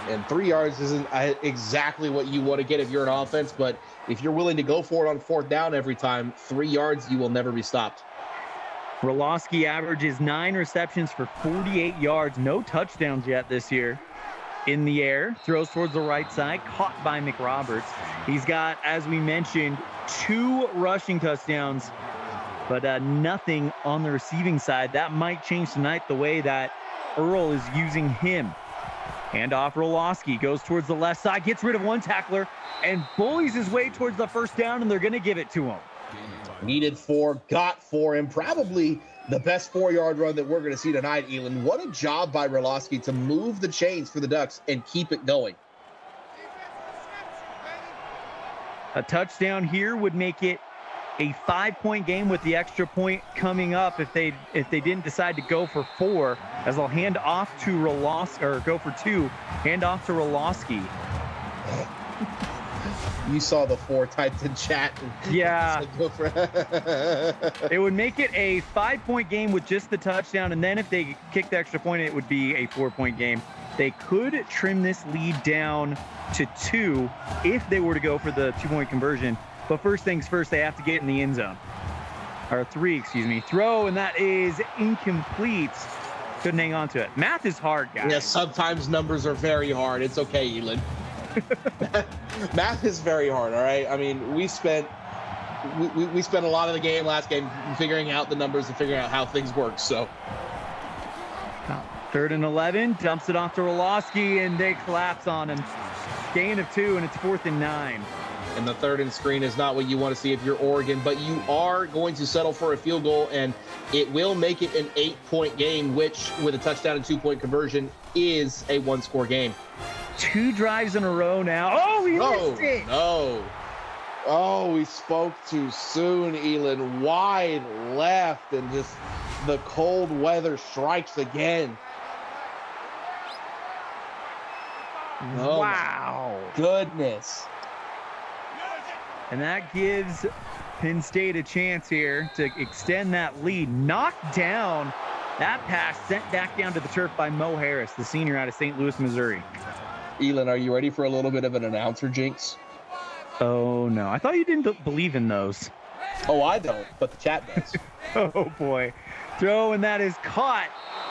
And 3 yards isn't exactly what you want to get if you're an offense, but if you're willing to go for it on 4th down every time, 3 yards, you will never be stopped. Roloski averages 9 receptions for 48 yards. No touchdowns yet this year. In the air, throws towards the right side, caught by McRoberts. He's got, as we mentioned, 2 rushing touchdowns, but nothing on the receiving side. That might change tonight, the way that Earl is using him. Handoff Roloski, goes towards the left side, gets rid of 1 tackler, and bullies his way towards the 1st down, and they're going to give it to him. Needed 4, got 4, and probably the best 4-yard run that we're going to see tonight, Elin. What a job by Roloski to move the chains for the Ducks and keep it going. A touchdown here would make it a 5-point game with the extra point coming up if they didn't decide to go for 4, as they'll hand off to Roloski, or go for 2, hand off to Roloski. You saw the 4 typed in chat. Yeah. It would make it a 5-point game with just the touchdown, and then if they kick the extra point, it would be a 4-point game. They could trim this lead down to 2 if they were to go for the 2-point conversion. But first things first, they have to get in the end zone. Or 3, excuse me. Throw, and that is incomplete. Couldn't hang on to it. Math is hard, guys. Yeah, sometimes numbers are very hard. It's okay, Elin. Math is very hard, all right? I mean, we spent a lot of the game last game figuring out the numbers and figuring out how things work, so. 3rd and 11, dumps it off to Roloski, and they collapse on him. Gain of 2, and it's 4th and 9. And the 3rd and screen is not what you want to see if you're Oregon, but you are going to settle for a field goal, and it will make it an 8-point game, which, with a touchdown and 2-point conversion, is a 1-score game. 2 drives in a row now. Oh, he missed it. No. Oh, we spoke too soon, Elin. Wide left, and just the cold weather strikes again. Oh, Wow. goodness. And that gives Penn State a chance here to extend that lead. Knocked down. That pass sent back down to the turf by Mo Harris, the senior out of St. Louis, Missouri. Elon, are you ready for a little bit of an announcer jinx? Oh, no. I thought you didn't believe in those. Oh, I don't, but the chat does. Oh, boy. Throw, and that is caught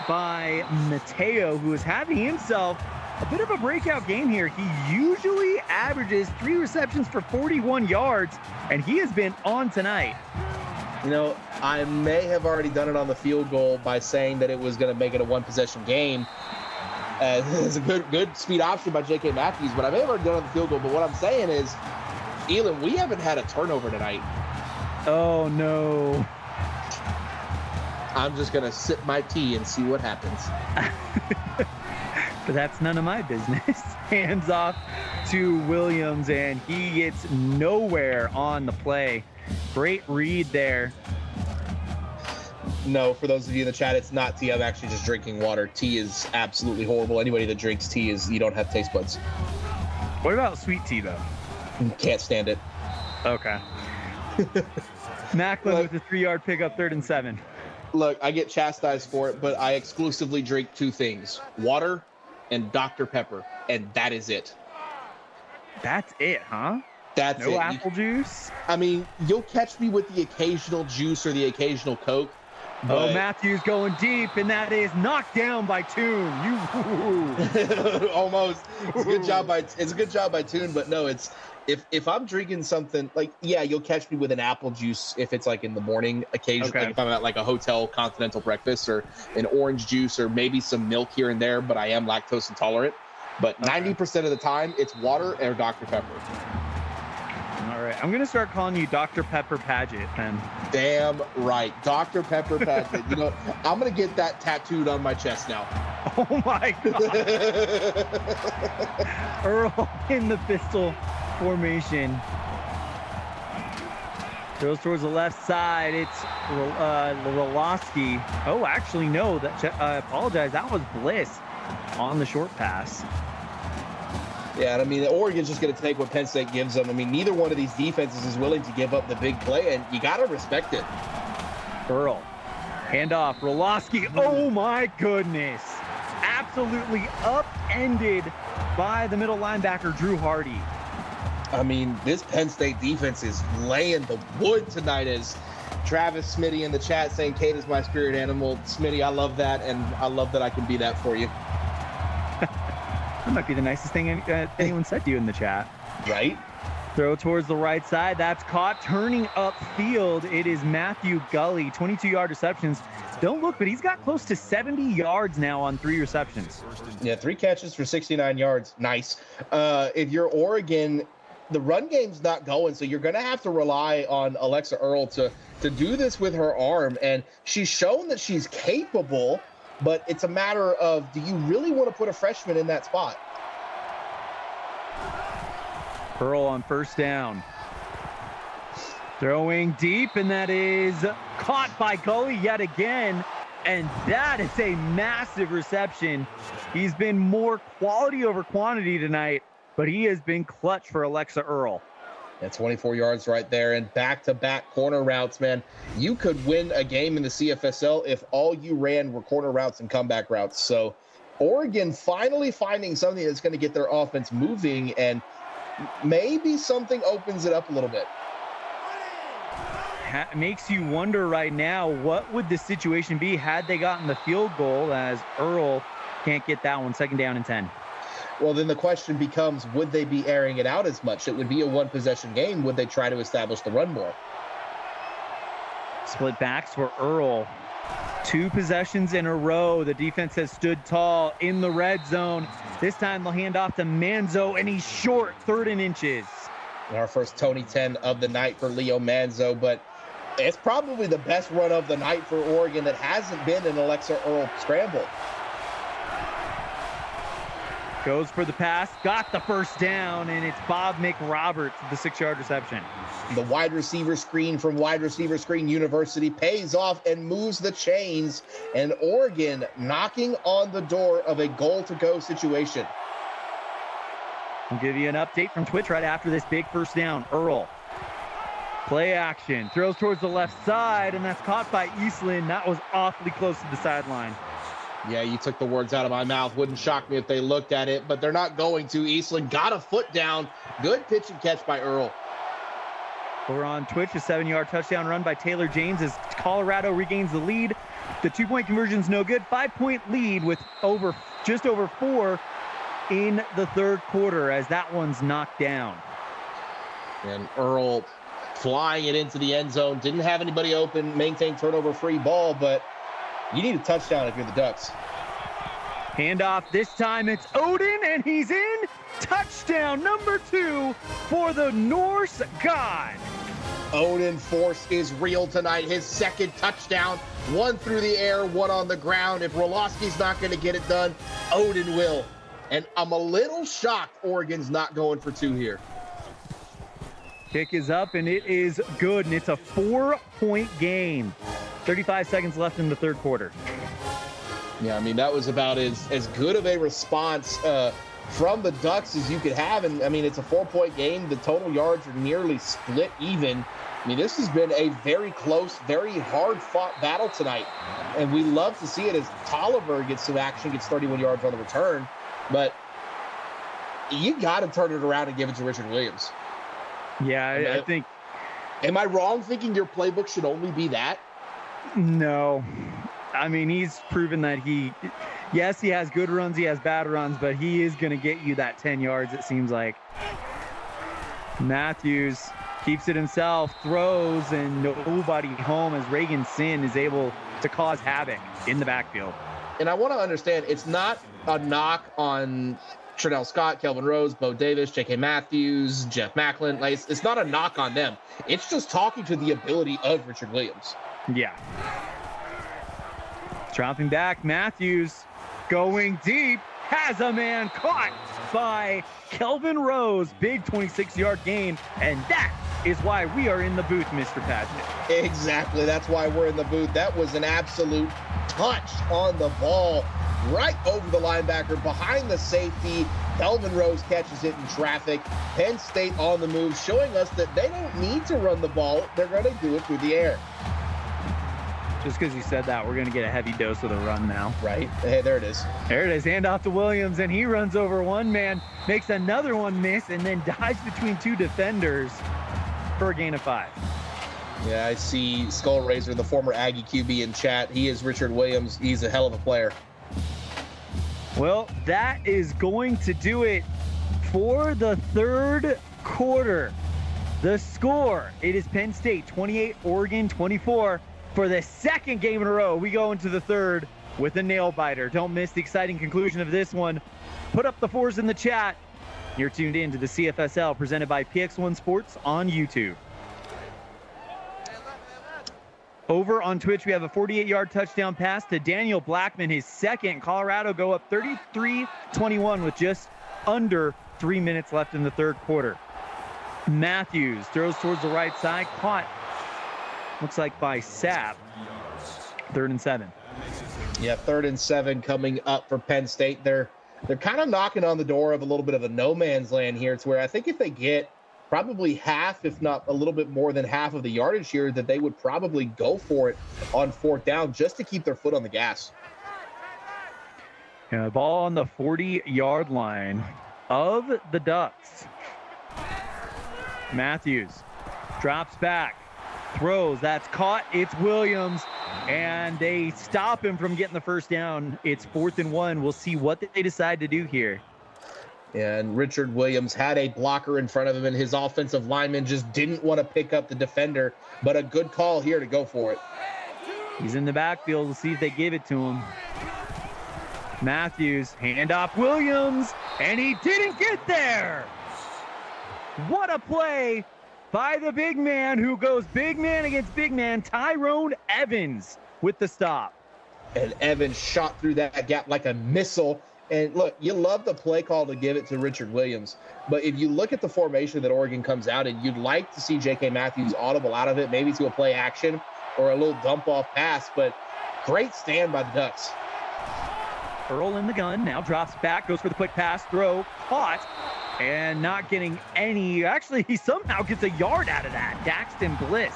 by Mateo, who is having himself a bit of a breakout game here. He usually averages 3 receptions for 41 yards, and he has been on tonight. You know, I may have already done it on the field goal by saying that it was going to make it a one-possession game. It's a good speed option by J.K. Matthews, but I may have already done it on the field goal. But what I'm saying is, Elon, we haven't had a turnover tonight. Oh, no. I'm just going to sip my tea and see what happens. But that's none of my business. Hands off to Williams, and he gets nowhere on the play. Great read there. No, for those of you in the chat, it's not tea. I'm actually just drinking water. Tea is absolutely horrible. Anybody that drinks tea you don't have taste buds. What about sweet tea, though? Can't stand it. Okay. Macklin with a 3-yard pickup, 3rd and 7. Look, I get chastised for it, but I exclusively drink 2 things: water and Dr. Pepper, and that is it. That's it, huh? That's it. No apple juice? I mean, you'll catch me with the occasional juice or the occasional Coke. Oh, Matthews going deep, and that is knocked down by Toon. Almost. It's a good job by Toon, but no, it's if I'm drinking something like, yeah, you'll catch me with an apple juice if it's like in the morning occasionally, Okay. like if I'm at like a hotel continental breakfast, or an orange juice, or maybe some milk here and there, but I am lactose intolerant. But 90% of the time it's water or Dr. Pepper. All right, I'm going to start calling you Dr. Pepper Paget, then. Damn right. Dr. Pepper Paget. You know, I'm going to get that tattooed on my chest now. Oh, my God. Earl in the pistol formation. Throws towards the left side. It's Roloski. Oh, actually, no. I apologize. That was Bliss on the short pass. Yeah, and I mean, Oregon's just going to take what Penn State gives them. I mean, neither one of these defenses is willing to give up the big play, and you got to respect it. Earl. Handoff. Roloski. Oh, my goodness. Absolutely upended by the middle linebacker, Drew Hardy. I mean, this Penn State defense is laying the wood tonight, as Travis Smitty in the chat saying, Kate is my spirit animal. Smitty, I love that, and I love that I can be that for you. That might be the nicest thing anyone said to you in the chat. Right? Throw towards the right side. That's caught. Turning upfield, it is Matthew Gully. 22-yard receptions. Don't look, but he's got close to 70 yards now on 3 receptions. Yeah, 3 catches for 69 yards. Nice. If you're Oregon, the run game's not going, so you're going to have to rely on Alexa Earl to do this with her arm. And she's shown that she's capable, but it's a matter of, do you really want to put a freshman in that spot? Earl on 1st down. Throwing deep, and that is caught by Gully yet again. And that is a massive reception. He's been more quality over quantity tonight, but he has been clutch for Alexa Earl. Yeah, 24 yards right there, and back-to-back corner routes, man. You could win a game in the CFSL if all you ran were corner routes and comeback routes. So Oregon finally finding something that's going to get their offense moving, and maybe something opens it up a little bit. Makes you wonder right now, what would the situation be had they gotten the field goal, as Earl can't get that one, 2nd down and 10. Well, then the question becomes, would they be airing it out as much? It would be a one-possession game. Would they try to establish the run more? Split backs for Earl. 2 possessions in a row. The defense has stood tall in the red zone. This time they'll hand off to Manzo, and he's short, 3rd and inches. Our first Tony 10 of the night for Leo Manzo, but it's probably the best run of the night for Oregon that hasn't been an Alexa Earl scramble. Goes for the pass, got the 1st down, and it's Bob McRoberts with the 6-yard reception. The wide receiver screen from Wide Receiver Screen University pays off and moves the chains, and Oregon knocking on the door of a goal-to-go situation. I'll give you an update from Twitch right after this big first down. Earl. Play action. Throws towards the left side, and that's caught by Eastland. That was awfully close to the sideline. Yeah, you took the words out of my mouth. Wouldn't shock me if they looked at it, but they're not going to. Eastland got a foot down. Good pitch and catch by Earl. Over on Twitch, a 7-yard touchdown run by Taylor James as Colorado regains the lead. The 2-point conversion's no good. 5-point lead with just over 4 in the third quarter as that one's knocked down. And Earl flying it into the end zone. Didn't have anybody open, maintained turnover-free ball, but you need a touchdown if you're the Ducks. Handoff. This time it's Odin, and he's in. Touchdown number 2 for the Norse God. Odin force is real tonight. His second touchdown. 1 through the air, 1 on the ground. If Roloski's not going to get it done, Odin will. And I'm a little shocked Oregon's not going for 2 here. Kick is up, and it is good, and it's a 4-point game. 35 seconds left in the third quarter. Yeah, I mean, that was about as good of a response from the Ducks as you could have. And, I mean, it's a 4-point game. The total yards are nearly split even. I mean, this has been a very close, very hard-fought battle tonight. And we love to see it as Tolliver gets some action, gets 31 yards on the return. But you got to turn it around and give it to Richard Williams. Yeah, I think... Am I wrong thinking your playbook should only be that? No. I mean, he's proven that yes, he has good runs, he has bad runs, but he is going to get you that 10 yards, it seems like. Matthews keeps it himself, throws, and nobody home as Reagan Sin is able to cause havoc in the backfield. And I want to understand, it's not a knock on Trudell Scott, Kelvin Rose, Bo Davis, J.K. Matthews, Jeff Macklin. Like, it's not a knock on them. It's just talking to the ability of Richard Williams. Yeah. Dropping back, Matthews going deep, has a man caught by Kelvin Rose. Big 26-yard gain, and that is why we are in the booth, Mr. Padgett. Exactly. That's why we're in the booth. That was an absolute touch on the ball. Right over the linebacker, behind the safety. Kelvin Rose catches it in traffic. Penn State on the move, showing us that they don't need to run the ball. They're going to do it through the air. Just because you said that, we're going to get a heavy dose of the run now. Right. Hey, there it is. There it is. Handoff to Williams, and he runs over one man, makes another one miss, and then dives between 2 defenders for a gain of 5. Yeah, I see Skull Razor, the former Aggie QB, in chat. He is Richard Williams. He's a hell of a player. Well, that is going to do it for the third quarter. The score, it is Penn State 28, Oregon 24. For the second game in a row, we go into the third with a nail-biter. Don't miss the exciting conclusion of this one. Put up the 4s in the chat. You're tuned in to the CFSL presented by PX1 Sports on YouTube. Over on Twitch, we have a 48-yard touchdown pass to Daniel Blackman, his second. Colorado go up 33-21 with just under 3 minutes left in the third quarter. Matthews throws towards the right side, caught, looks like by Sapp. 3rd and 7. Yeah, 3rd and 7 coming up for Penn State. They're kind of knocking on the door of a little bit of a no man's land here. It's where I think if they get probably half, if not a little bit more than half of the yardage here, that they would probably go for it on 4th down just to keep their foot on the gas. Yeah, ball on the 40-yard line of the Ducks. Matthews drops back, throws, that's caught, it's Williams, and they stop him from getting the first down. It's 4th and 1. We'll see what they decide to do here. And Richard Williams had a blocker in front of him, and his offensive lineman just didn't want to pick up the defender, but a good call here to go for it. He's in the backfield. We'll see if they give it to him. Matthews, handoff Williams, and he didn't get there. What a play by the big man who goes big man against big man, Tyrone Evans with the stop. And Evans shot through that gap like a missile. And look, you love the play call to give it to Richard Williams. But if you look at the formation that Oregon comes out in, you'd like to see J.K. Matthews audible out of it, maybe to a play action or a little dump-off pass. But great stand by the Ducks. Earl in the gun, now drops back, goes for the quick pass, throw, caught And not getting any, actually, he somehow gets a yard out of that. Daxton Bliss.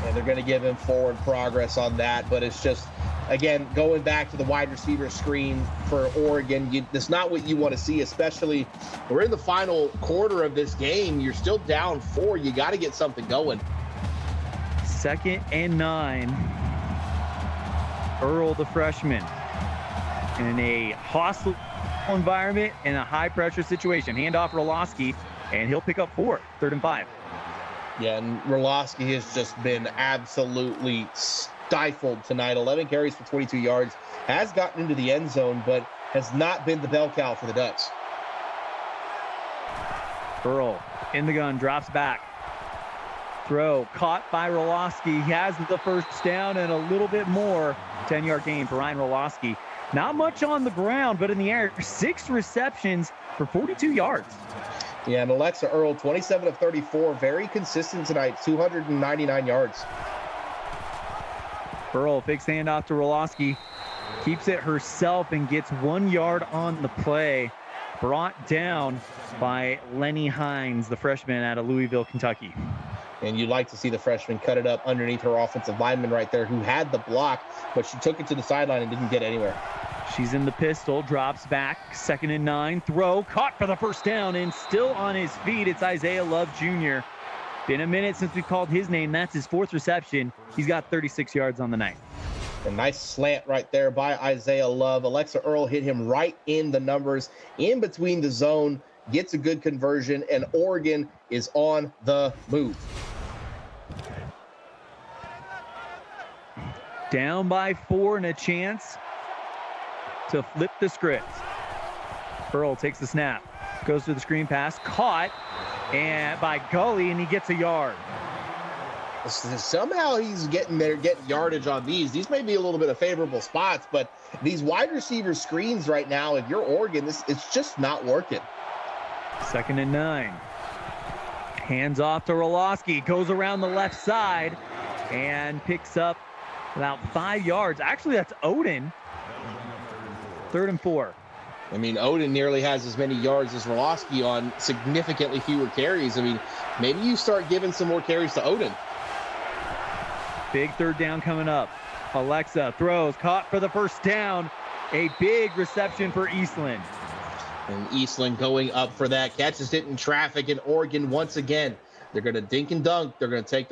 And they're going to give him forward progress on that, but it's just, again, going back to the wide receiver screen for Oregon, that's not what you want to see, especially we're in the final quarter of this game. You're still down 4. You got to get something going. 2nd and 9. Earl, the freshman, in a hostile environment in a high-pressure situation. Handoff Roloski, and he'll pick up 4. 3rd and 5. Yeah, and Roloski has just been absolutely stifled tonight. 11 carries for 22 yards, has gotten into the end zone, but has not been the bell cow for the Ducks. Earl in the gun, drops back. Throw caught by Roloski. He has the first down and a little bit more. 10-yard gain for Ryan Roloski. Not much on the ground, but in the air, 6 receptions for 42 yards. Yeah, and Alexa Earl, 27 of 34, very consistent tonight, 299 yards. Earl, fakes handoff to Roloski, keeps it herself and gets 1 yard on the play. Brought down by Lenny Hines, the freshman out of Louisville, Kentucky. And you'd like to see the freshman cut it up underneath her offensive lineman right there, who had the block, but she took it to the sideline and didn't get anywhere. She's in the pistol, drops back, 2nd and 9, throw, caught for the first down, and still on his feet. It's Isaiah Love Jr. Been a minute since we called his name. That's his 4th reception. He's got 36 yards on the night. A nice slant right there by Isaiah Love. Alexa Earl hit him right in the numbers, in between the zone, gets a good conversion, and Oregon is on the move. Down by 4 and a chance to flip the script. Earl takes the snap, goes to the screen pass, caught and by Gully, and he gets a yard. Somehow he's getting yardage on these. These may be a little bit of favorable spots, but these wide receiver screens right now, if you're Oregon, it's just not working. 2nd and 9. Hands off to Roloski, goes around the left side and picks up about 5 yards. Actually, that's Odin. 3rd and 4. I mean, Odin nearly has as many yards as Roloski on significantly fewer carries. I mean, maybe you start giving some more carries to Odin. Big 3rd down coming up. Alexa throws, caught for the first down. A big reception for Eastland. And Eastland going up for that. Catches it in traffic, and Oregon once again. They're going to dink and dunk. They're going to take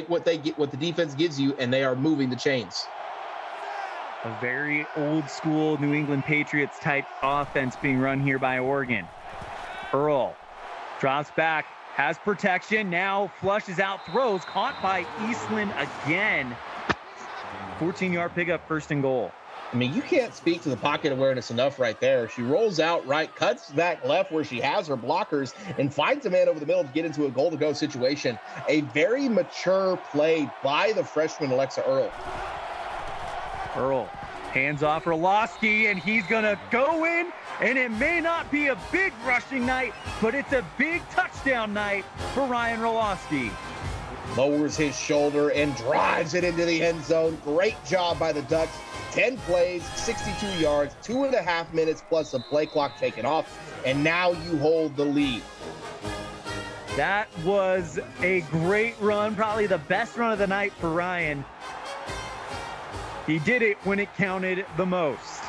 what they get, what the defense gives you, and they are moving the chains. A very old school New England Patriots type offense being run here by Oregon. Earl drops back, has protection, now flushes out, throws, caught by Eastland again. 14-yard pickup, 1st and goal. I mean, you can't speak to the pocket awareness enough right there. She rolls out right, cuts back left where she has her blockers, and finds a man over the middle to get into a goal-to-go situation. A very mature play by the freshman Alexa Earl. Earl hands off Roloski, and he's going to go in, and it may not be a big rushing night, but it's a big touchdown night for Ryan Roloski. Lowers his shoulder and drives it into the end zone. Great job by the Ducks. 10 plays, 62 yards, 2.5 minutes plus a play clock taken off, and now you hold the lead. That was a great run, probably the best run of the night for Ryan. He did it when it counted the most.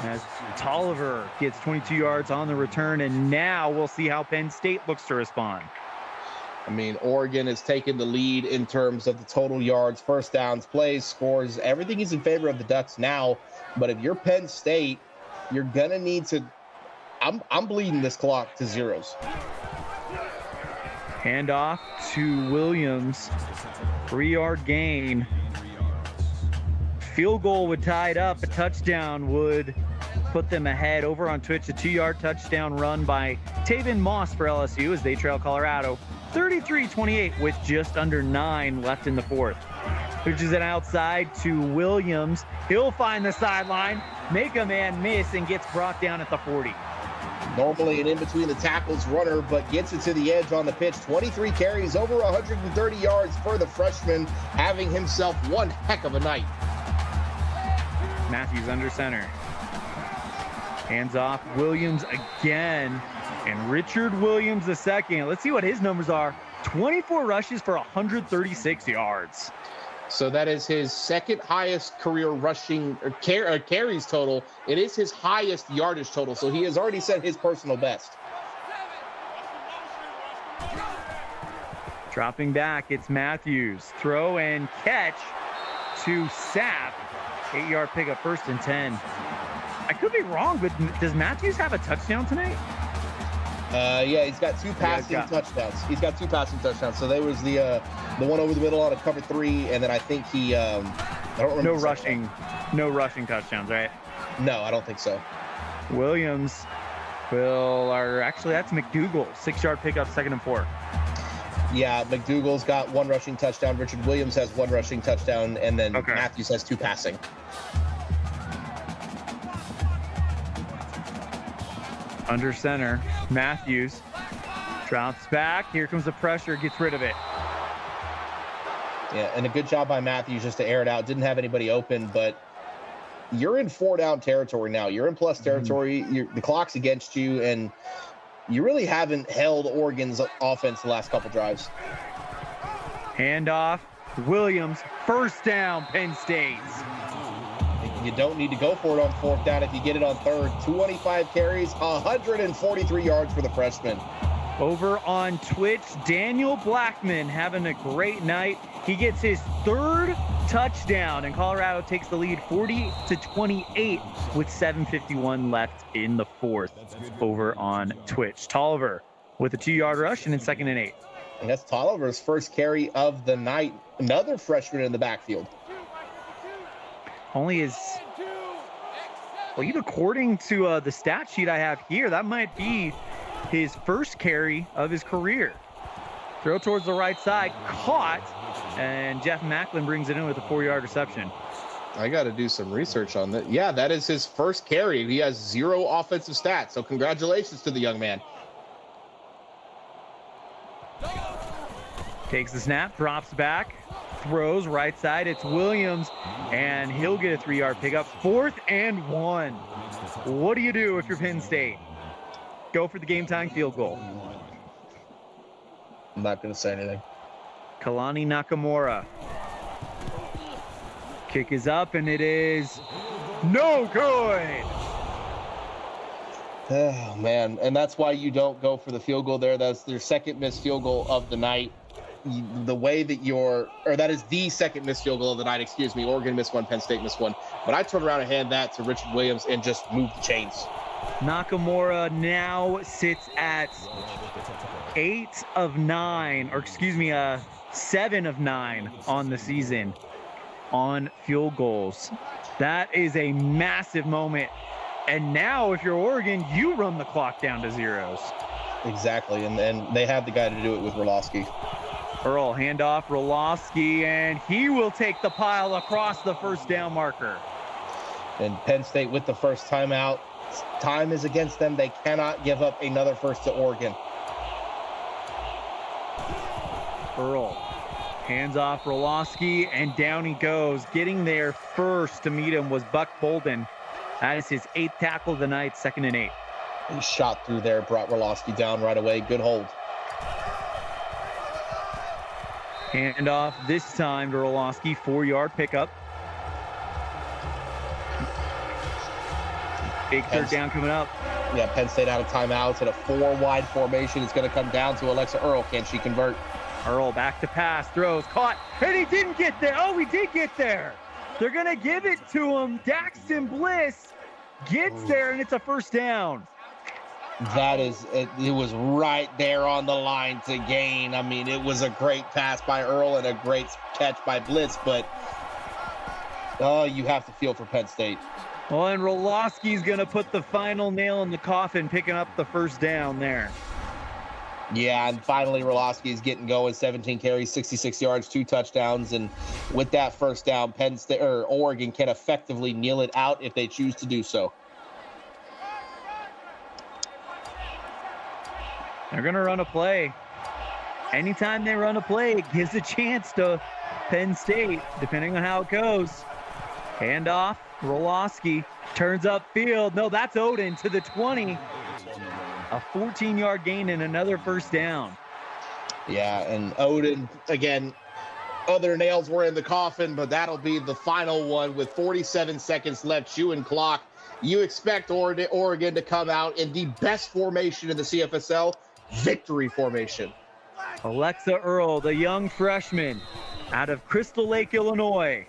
As Tolliver gets 22 yards on the return, and now we'll see how Penn State looks to respond. I mean, Oregon has taken the lead in terms of the total yards, first downs, plays, scores. Everything is in favor of the Ducks now. But if you're Penn State, you're going to need to I'm bleeding this clock to zeros. Handoff to Williams. 3-yard gain. Field goal would tie it up. A touchdown would put them ahead. Over on Twitch, a 2-yard touchdown run by Taven Moss for LSU as they trail Colorado 33-28 with just under 9 left in the fourth. Pitches it outside to Williams. He'll find the sideline, make a man miss, and gets brought down at the 40. Normally an in-between the tackles runner, but gets it to the edge on the pitch. 23 carries, over 130 yards for the freshman, having himself one heck of a night. Matthews under center. Hands off Williams again. And Richard Williams II. Let's see what his numbers are. 24 rushes for 136 yards. So that is his second highest career rushing carries total. It is his highest yardage total. So he has already set his personal best. Dropping back, it's Matthews. Throw and catch to Sapp. 8-yard pickup, 1st and 10. I could be wrong, but does Matthews have a touchdown tonight? Yeah, he's got two passing touchdowns. He's got two passing touchdowns. So there was the one over the middle on a cover 3, and then I think he I don't remember. No rushing touchdowns, right? No, I don't think so. Williams actually that's McDougal. 6-yard pickup, 2nd and 4. Yeah, McDougal's got 1 rushing touchdown. Richard Williams has 1 rushing touchdown, and then Matthews has 2 passing. Under center, Matthews drops back. Here comes the pressure, gets rid of it. Yeah, and a good job by Matthews just to air it out. Didn't have anybody open, but you're in 4-down territory now. You're in plus territory. The clock's against you, and you really haven't held Oregon's offense the last couple drives. Handoff, Williams, 1st down, Penn State. You don't need to go for it on 4th down if you get it on 3rd. 25 carries, 143 yards for the freshman. Over on Twitch, Daniel Blackman having a great night. He gets his 3rd touchdown, and Colorado takes the lead 40-28 with 7:51 left in the 4th over on Twitch. Tolliver with a 2-yard rush and in 2nd and 8. And that's Tolliver's first carry of the night. Another freshman in the backfield. Only his, well, even according to the stat sheet I have here, that might be his first carry of his career. Throw towards the right side, caught, and Jeff Macklin brings it in with a 4-yard reception. I got to do some research on that. Yeah, that is his first carry. He has 0 offensive stats, so congratulations to the young man. Takes the snap, drops back, throws right side. It's Williams, and he'll get a 3-yard pickup. 4th and 1. What do you do if you're Penn State? Go for the game-tying field goal. I'm not going to say anything. Kalani Nakamura. Kick is up, and it is no good. Oh, man. And that's why you don't go for the field goal there. That's their second missed field goal of the night. The way that that is the second missed field goal of the night, excuse me. Oregon missed 1, Penn State missed 1. But I turn around and hand that to Richard Williams and just move the chains. Nakamura now sits at 7 of 9 on the season on field goals. That is a massive moment. And now if you're Oregon, you run the clock down to 0s. Exactly, and they have the guy to do it with Roloski. Earl, handoff, Roloski, and he will take the pile across the 1st down marker. And Penn State with the first timeout. Time is against them. They cannot give up another 1st to Oregon. Earl, hands off Roloski, and down he goes. Getting there first to meet him was Buck Bolden. That is his 8th tackle of the night, 2nd and 8. He shot through there, brought Roloski down right away. Good hold. Handoff this time to Roloski, 4-yard pickup. Big 3rd down coming up. Yeah, Penn State out of timeouts at a 4-wide formation. It's going to come down to Alexa Earl. Can she convert? Earl back to pass, throws, caught, and he didn't get there. Oh, he did get there. They're going to give it to him. Daxton Bliss gets there, and it's a 1st down. That is, it was right there on the line to gain. I mean, it was a great pass by Earl and a great catch by Blitz, but you have to feel for Penn State. Well, and Roloski's going to put the final nail in the coffin, picking up the 1st down there. Yeah, and finally Roloski is getting going. 17 carries, 66 yards, 2 touchdowns, and with that 1st down, Penn State or Oregon can effectively kneel it out if they choose to do so. They're going to run a play. Anytime they run a play, it gives a chance to Penn State, depending on how it goes. Handoff, Roloski turns upfield. No, that's Odin to the 20. A 14-yard gain and another first down. Yeah, and Odin, again, other nails were in the coffin, but that'll be the final one with 47 seconds left, chewing clock. You expect Oregon to come out in the best formation in the CFSL, victory formation. Alexa Earl, the young freshman out of Crystal Lake, Illinois,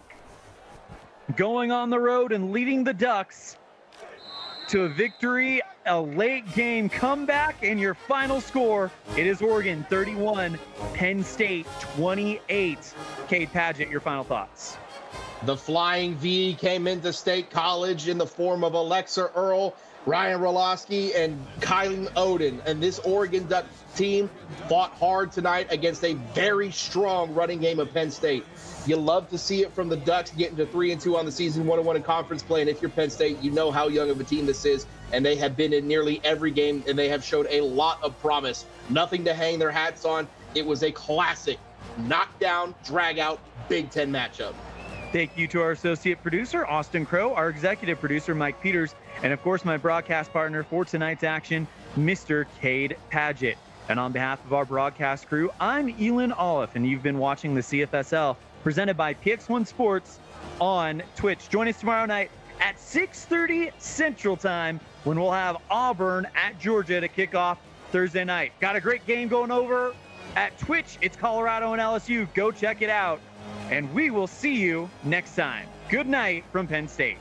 going on the road and leading the Ducks to a victory, a late game comeback, and your final score, it is Oregon 31, Penn State 28. Cade Padgett, your final thoughts. The Flying V came into State College in the form of Alexa Earl, Ryan Roloski, and Kylan Odin. And this Oregon Duck team fought hard tonight against a very strong running game of Penn State. You love to see it from the Ducks getting to 3-2 on the season, 1-1 in conference play. And if you're Penn State, you know how young of a team this is. And they have been in nearly every game, and they have showed a lot of promise. Nothing to hang their hats on. It was a classic knockdown, drag-out, Big Ten matchup. Thank you to our associate producer, Austin Crow, our executive producer, Mike Peters, and of course, my broadcast partner for tonight's action, Mr. Cade Padgett. And on behalf of our broadcast crew, I'm Elon Olive, and you've been watching the CFSL presented by PX1 Sports on Twitch. Join us tomorrow night at 6:30 Central Time when we'll have Auburn at Georgia to kick off Thursday night. Got a great game going over at Twitch. It's Colorado and LSU. Go check it out. And we will see you next time. Good night from Penn State.